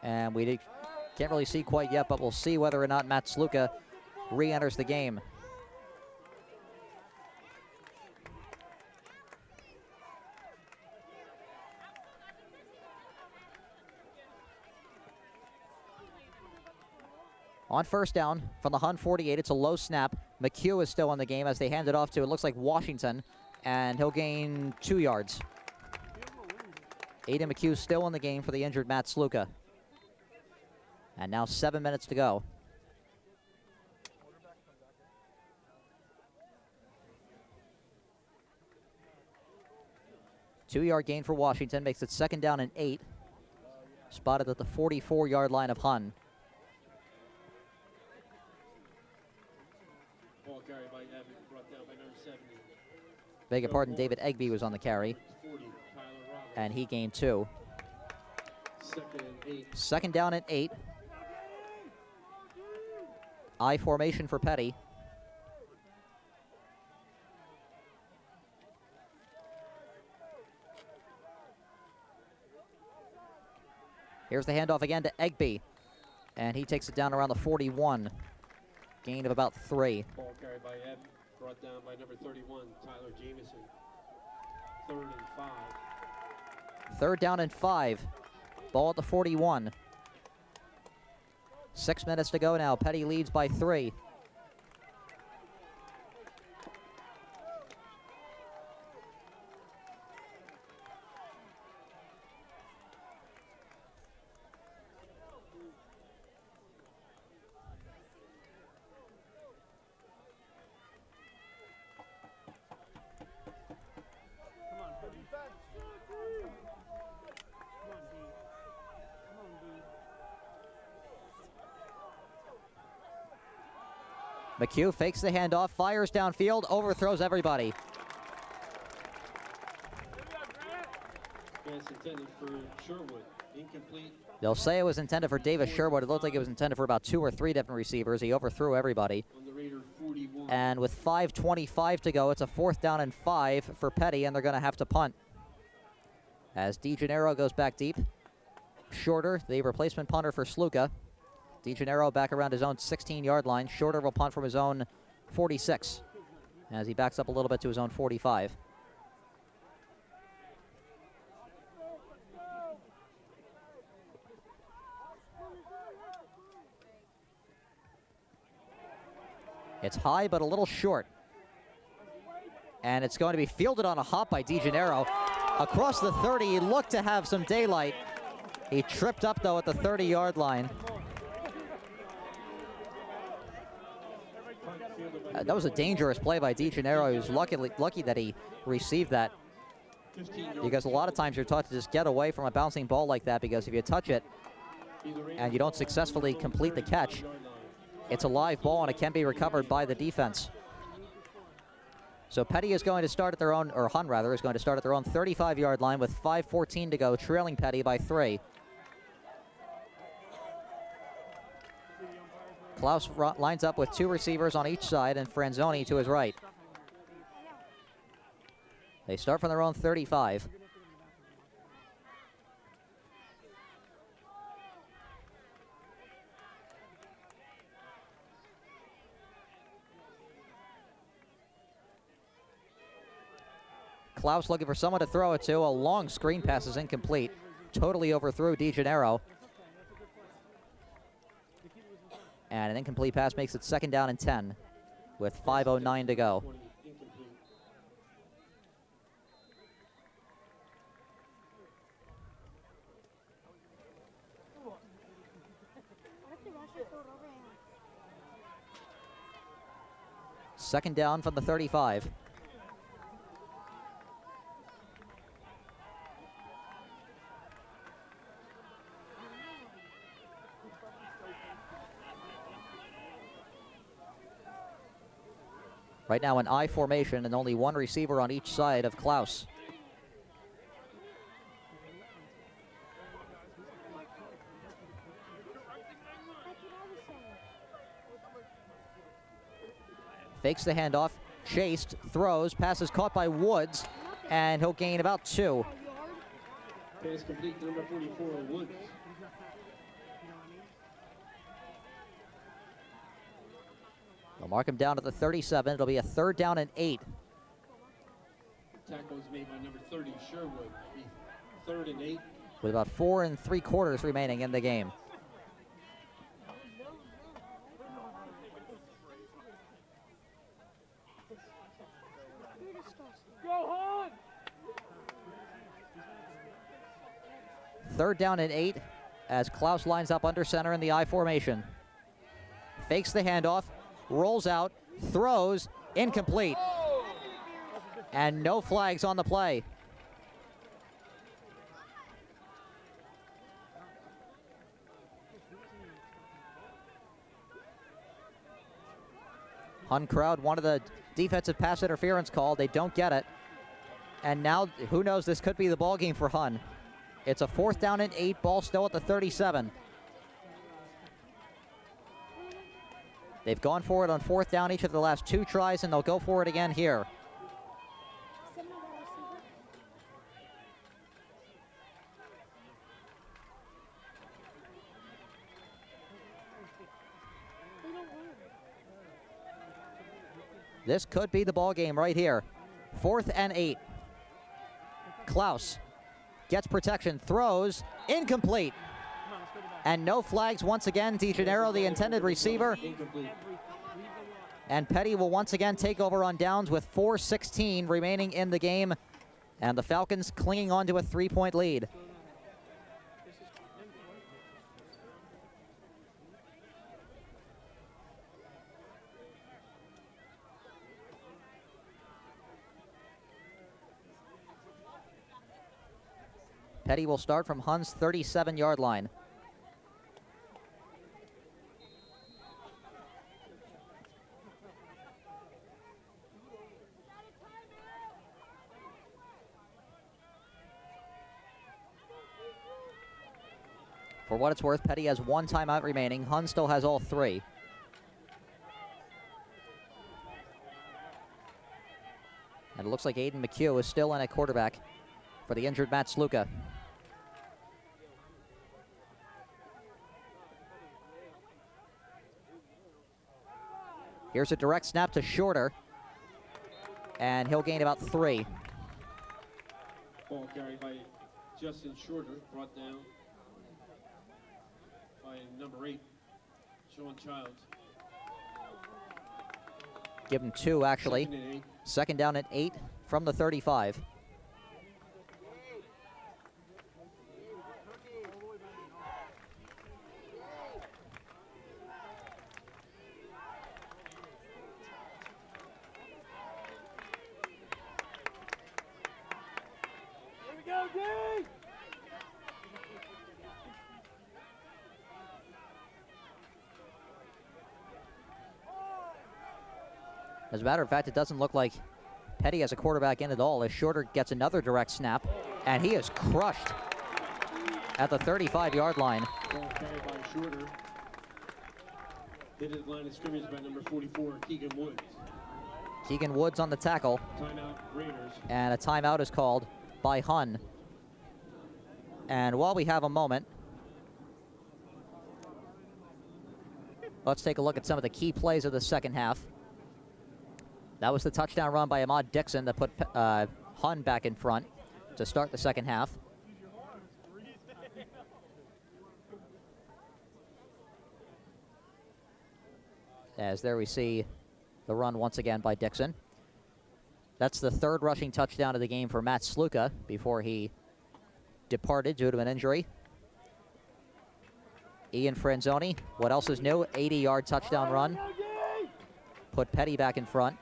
And we can't really see quite yet, but we'll see whether or not Matt Sluka re-enters the game. On 1st down from the Hun 48, it's a low snap. McHugh is still in the game as they hand it off to, it looks like, Washington, and he'll gain 2 yards. Aiden McHugh still in the game for the injured Matt Sluka. And now 7 minutes to go. Two-yard gain for Washington, makes it 2nd down and 8. Spotted at the 44-yard line of Hun. Ball carried by Evan, brought down by number 70. Beg your pardon, David Egby was on the carry. 40, Tyler Roberts. And he gained 2. 2nd and 8. 2nd down and 8. I formation for Peddie. Here's the handoff again to Egby. And he takes it down around the 41. Gain of about 3. Ball carried by Evan, brought down by number 31, Tyler Jamison. 3rd and 5. 3rd down and 5. Ball at the 41. 6 minutes to go now. Peddie leads by 3. McHugh fakes the handoff, fires downfield, overthrows everybody. Pass intended for Sherwood. Incomplete. They'll say it was intended for Davis Sherwood. It looked like it was intended for about 2 or 3 different receivers. He overthrew everybody. On the Raider 41. And with 5:25 to go, it's a 4th down and 5 for Peddie, and they're going to have to punt. As DeGennaro goes back deep. Shorter, the replacement punter for Sluka. DeGennaro back around his own 16-yard line. Shorter will punt from his own 46 as he backs up a little bit to his own 45. It's high, but a little short. And it's going to be fielded on a hop by DeGennaro. Across the 30, he looked to have some daylight. He tripped up, though, at the 30-yard line. That was a dangerous play by DeGennaro. He was lucky that he received that. Because a lot of times you're taught to just get away from a bouncing ball like that, because if you touch it and you don't successfully complete the catch, it's a live ball and it can be recovered by the defense. So Peddie is going to start at their own, or Hun rather, is going to start at their own 35-yard line with 5:14 to go, trailing Peddie by 3. Klaus lines up with 2 receivers on each side and Franzoni to his right. They start from their own 35. Klaus looking for someone to throw it to. A long screen pass is incomplete. Totally overthrew DeGennaro. And an incomplete pass makes it 2nd down and 10 with 5:09 to go. Second down from the 35. Right now an I formation and only 1 receiver on each side of Klaus. Fakes the handoff, chased, throws, passes caught by Woods, and he'll gain about 2. Pass complete to number 44, Woods. They'll mark him down at the 37. It'll be a 3rd down and 8. Tackle was made by number 30, Sherwood. 3rd and 8. With about 4 3/4 remaining in the game. Go on! 3rd down and 8 as Klaus lines up under center in the I formation. Fakes the handoff, rolls out, throws, incomplete. And no flags on the play. Hun crowd wanted the defensive pass interference call. They don't get it. And now, who knows, this could be the ball game for Hun. It's a 4th down and 8, ball still at the 37. They've gone for it on 4th down each of the last 2 tries, and they'll go for it again here. This could be the ball game right here. 4th and 8. Klaus gets protection, throws, incomplete. And no flags once again. DeGennaro, the intended receiver. And Peddie will once again take over on downs with 4:16 remaining in the game. And the Falcons clinging on to a 3-point lead. Peddie will start from Hun's 37-yard line. For what it's worth, Peddie has 1 timeout remaining. Hun still has all 3. And it looks like Aiden McHugh is still in at quarterback for the injured Matt Sluka. Here's a direct snap to Shorter, and he'll gain about 3. Ball carried by Justin Shorter, brought down by number 8, Sean Childs. Give him 2, actually. Second down at 8 from the 35. As a matter of fact, it doesn't look like Peddie has a quarterback in at all as Shorter gets another direct snap, and he is crushed at the 35-yard line. Ball carried by Shorter. Hit at line of scrimmage by number 44, Keegan Woods. Keegan Woods on the tackle. Timeout, Raiders. And a timeout is called by Hun. And while we have a moment, let's take a look at some of the key plays of the second half. That was the touchdown run by Ahmad Dixon that put Hun back in front to start the second half. As there we see the run once again by Dixon. That's the 3rd rushing touchdown of the game for Matt Sluka before he departed due to an injury. Ian Franzoni, what else is new? 80-yard touchdown run. Put Peddie back in front.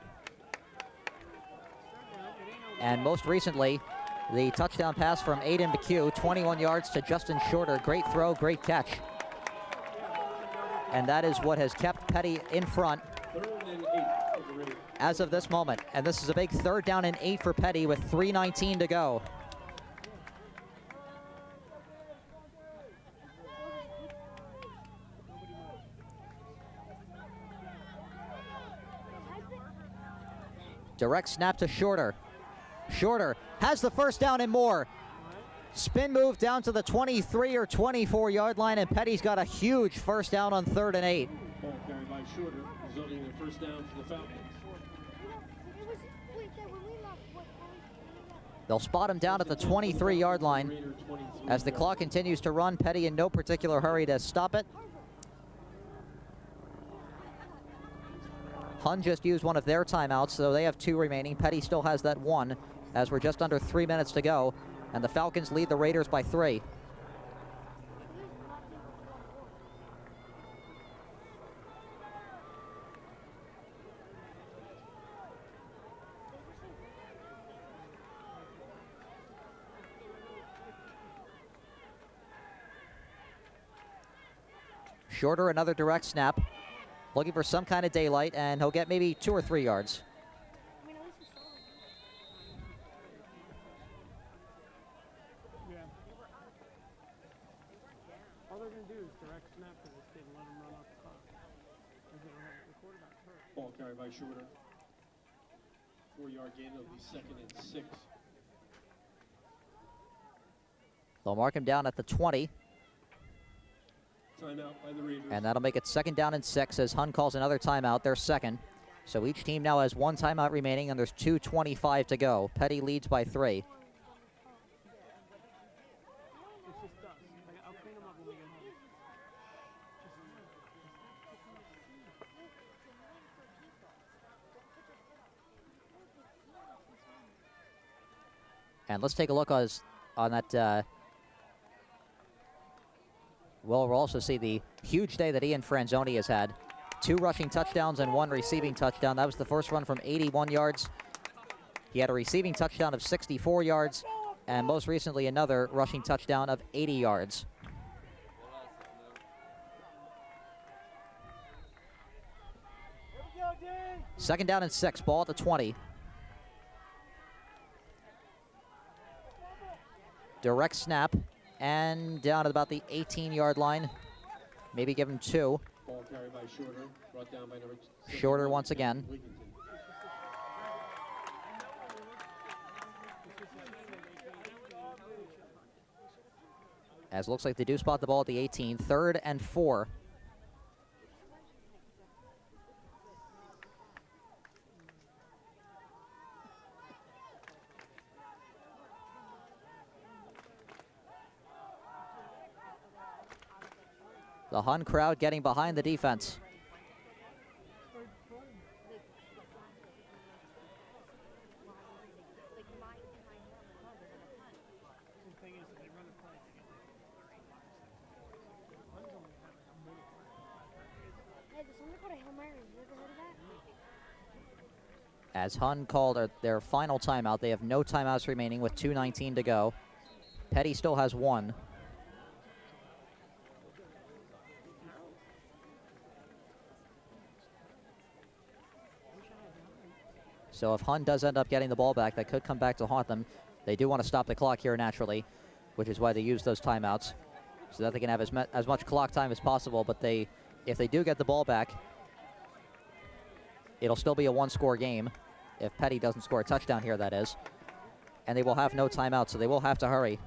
And most recently, the touchdown pass from Aiden McHugh, 21 yards to Justin Shorter. Great throw, great catch. And that is what has kept Peddie in front as of this moment. And this is a big 3rd down and 8 for Peddie with 3:19 to go. Direct snap to Shorter. Shorter has the first down and more. Spin move down to the 23 or 24-yard line, and Peddie's got a huge first down on 3rd and 8. Ball carried by Shorter, resulting in a first down for the Falcons. They'll spot him down at the 23-yard line. As the clock continues to run, Peddie in no particular hurry to stop it. Hun just used one of their timeouts, so they have 2 remaining. Peddie still has that 1, as we're just under 3 minutes to go, and the Falcons lead the Raiders by 3. Shorter, another direct snap. Looking for some kind of daylight, and he'll get maybe 2 or 3 yards. Yeah. All they're going to do is direct snap to this kid and let him run off the clock. The quarterback's hurt. Ball carried by Shorter. 4-yard gain, it'll be 2nd and 6. They'll mark him down at the 20. Timeout by the Raiders. And that'll make it 2nd down and 6 as Hun calls another timeout, their 2nd. So each team now has 1 timeout remaining, and there's 2:25 to go. Peddie leads by 3. It's just dust. I'll clean them up when we get home. And let's take a look on that. We'll also see the huge day that Ian Franzoni has had. 2 rushing touchdowns and 1 receiving touchdown. That was the first run from 81 yards. He had a receiving touchdown of 64 yards, and most recently another rushing touchdown of 80 yards. Second down and 6, ball at the 20. Direct snap And down at about the 18-yard line. Maybe give him 2. Ball carried by Shorter, brought down by number Shorter once again. As looks like they do spot the ball at the 18. 3rd and 4. The Hun crowd getting behind the defense. As Hun called their final timeout, they have no timeouts remaining with 2:19 to go. Peddie still has 1. So if Hun does end up getting the ball back, that could come back to haunt them. They do want to stop the clock here naturally, which is why they use those timeouts, so that they can have as much clock time as possible. But if they do get the ball back, it'll still be a 1-score game. If Peddie doesn't score a touchdown here, that is. And they will have no timeout, so they will have to hurry.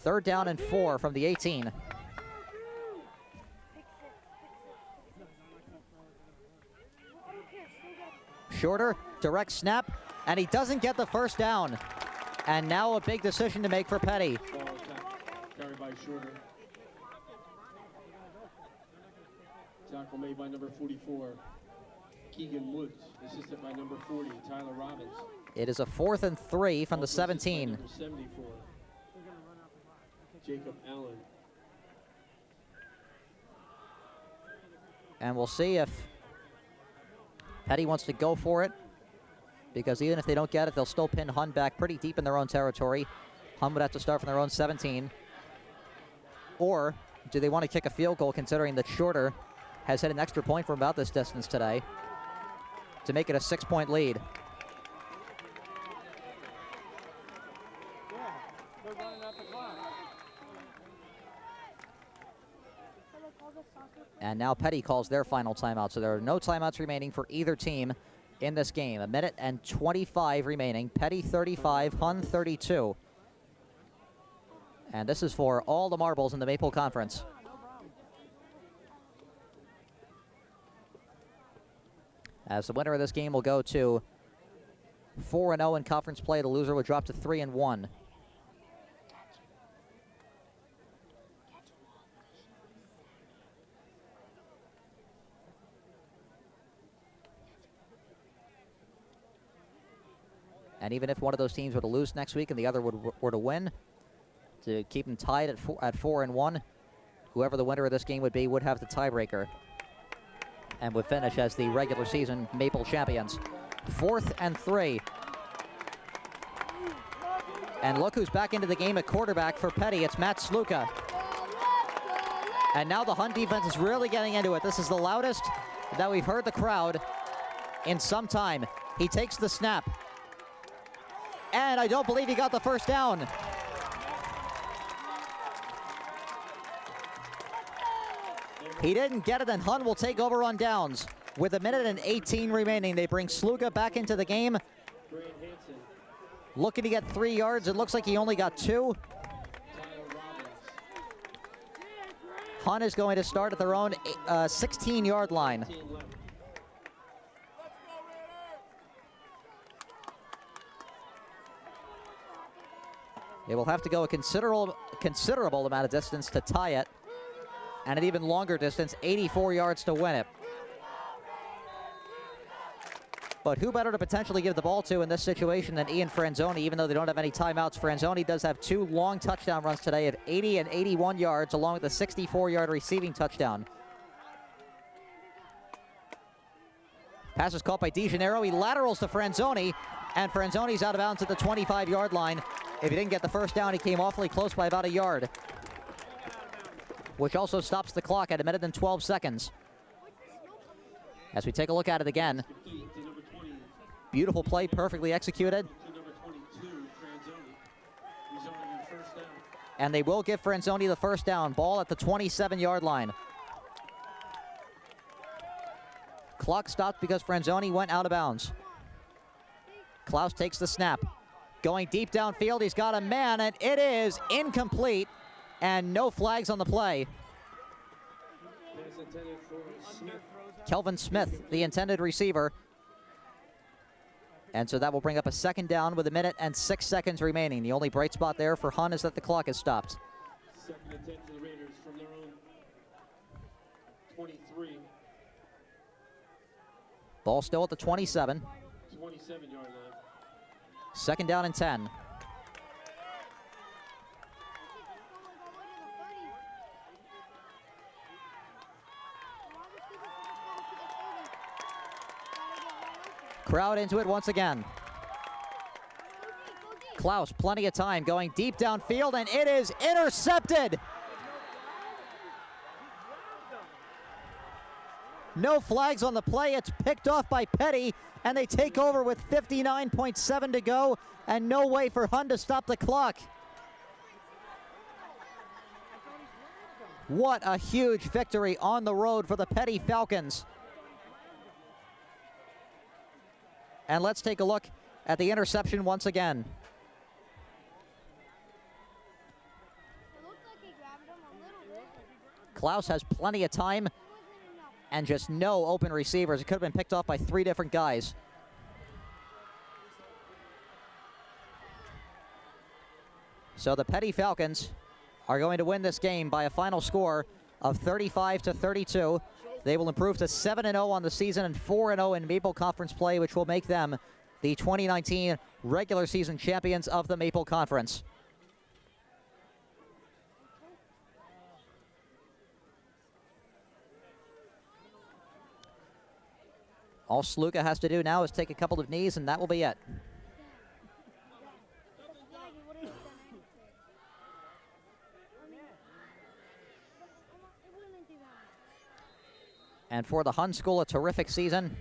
Third down and 4 from the 18. Shorter, direct snap, and he doesn't get the first down. And now a big decision to make for Peddie. Ball carried by Shorter. Tackle made by number 44, Keegan Woods, assisted by number 40, Tyler Robbins. It is a 4th and 3 from the 17. Number 74, Jacob Allen. And we'll see if Peddie wants to go for it, because even if they don't get it, they'll still pin Hun back pretty deep in their own territory. Hun would have to start from their own 17. Or do they want to kick a field goal, considering that Shorter has hit an extra point from about this distance today to make it a 6-point lead? And now Peddie calls their final timeout, so there are no timeouts remaining for either team in this game. 1 minute and 25 remaining. Peddie 35, Hun 32. And this is for all the marbles in the Maple Conference. As the winner of this game will go to 4-0 in conference play. The loser would drop to 3-1. And even if one of those teams were to lose next week and the other were to win, to keep them tied at 4-1, whoever the winner of this game would be would have the tiebreaker and would finish as the regular season Maple champions. 4th and 3. And look who's back into the game at quarterback for Peddie. It's Matt Sluka. And now the Hun defense is really getting into it. This is the loudest that we've heard the crowd in some time. He takes the snap. And I don't believe he got the first down. He didn't get it, and Hun will take over on downs. With 1 minute and 18 remaining, they bring Sluga back into the game. Looking to get 3 yards. It looks like he only got 2. Hun is going to start at their own 16-yard line. They will have to go a considerable amount of distance to tie it, and an even longer distance, 84 yards to win it. But who better to potentially give the ball to in this situation than Ian Franzoni, even though they don't have any timeouts. Franzoni does have 2 long touchdown runs today of 80 and 81 yards, along with a 64-yard receiving touchdown. Pass is caught by DeGennaro. He laterals to Franzoni, and Franzoni's out of bounds at the 25-yard line. If he didn't get the first down, he came awfully close by about a yard, which also stops the clock at 1 minute and 12 seconds. As we take a look at it again, Beautiful play, perfectly executed. To number 22, Franzoni, resulting in first down. And they will give Franzoni the first down. Ball at the 27-yard line. Clock stopped because Franzoni went out of bounds. Klaus takes the snap. Going deep downfield, he's got a man, and it is incomplete, and no flags on the play. Pass intended for Smith. Kelvin Smith, the intended receiver. And so that will bring up a second down with 1 minute and 6 seconds remaining. The only bright spot there for Hun is that the clock is stopped. Second and 10 for the Raiders from their own 23. Ball still at the 27. 27-yard line. Second down and 10. Crowd into it once again. Klaus, plenty of time, going deep downfield, and it is intercepted. No flags on the play. It's picked off by Peddie, and they take over with 59.7 to go, and no way for Hun to stop the clock. What a huge victory on the road for the Peddie Falcons. And let's take a look at the interception once again. Klaus has plenty of time and just no open receivers. It could have been picked off by 3 different guys. So the Peddie Falcons are going to win this game by a final score of 35-32. They will improve to 7-0 on the season and 4-0 in Maple Conference play, which will make them the 2019 regular season champions of the Maple Conference. All Sluka has to do now is take a couple of knees, and that will be it. And for the Hun School, a terrific season.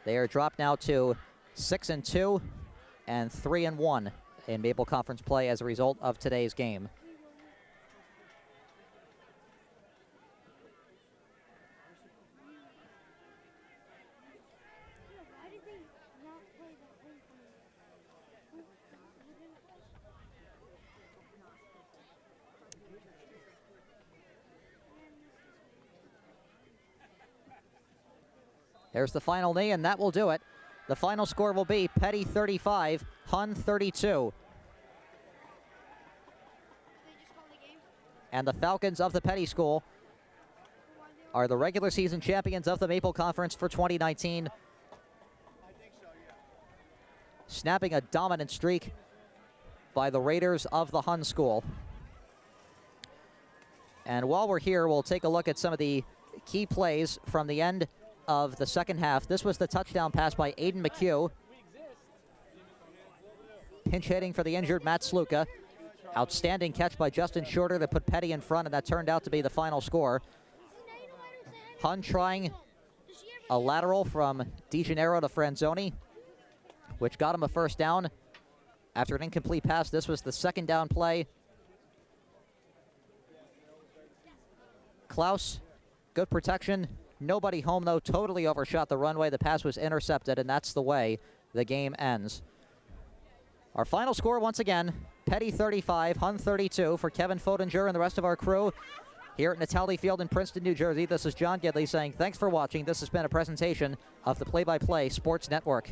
They are dropped now to 6-2 and 3-1 in Maple Conference play as a result of today's game. There's the final knee, and that will do it. The final score will be Peddie 35, Hun 32. And the Falcons of the Peddie School are the regular season champions of the Maple Conference for 2019. Snapping a dominant streak by the Raiders of the Hun School. And while we're here, we'll take a look at some of the key plays from the end of the second half. This was the touchdown pass by Aiden McHugh. Pinch hitting for the injured Matt Sluka. Outstanding catch by Justin Shorter that put Peddie in front, and that turned out to be the final score. Hun trying a lateral from DeGennaro to Franzoni, which got him a first down. After an incomplete pass, this was the second down play. Klaus, good protection. Nobody home, though. Totally overshot the runway. The pass was intercepted, and that's the way the game ends. Our final score, once again, Peddie 35, Hun 32. For Kevin Foedinger and the rest of our crew here at Natale Field in Princeton, New Jersey, this is John Gidley saying thanks for watching. This has been a presentation of the Play-by-Play Sports Network.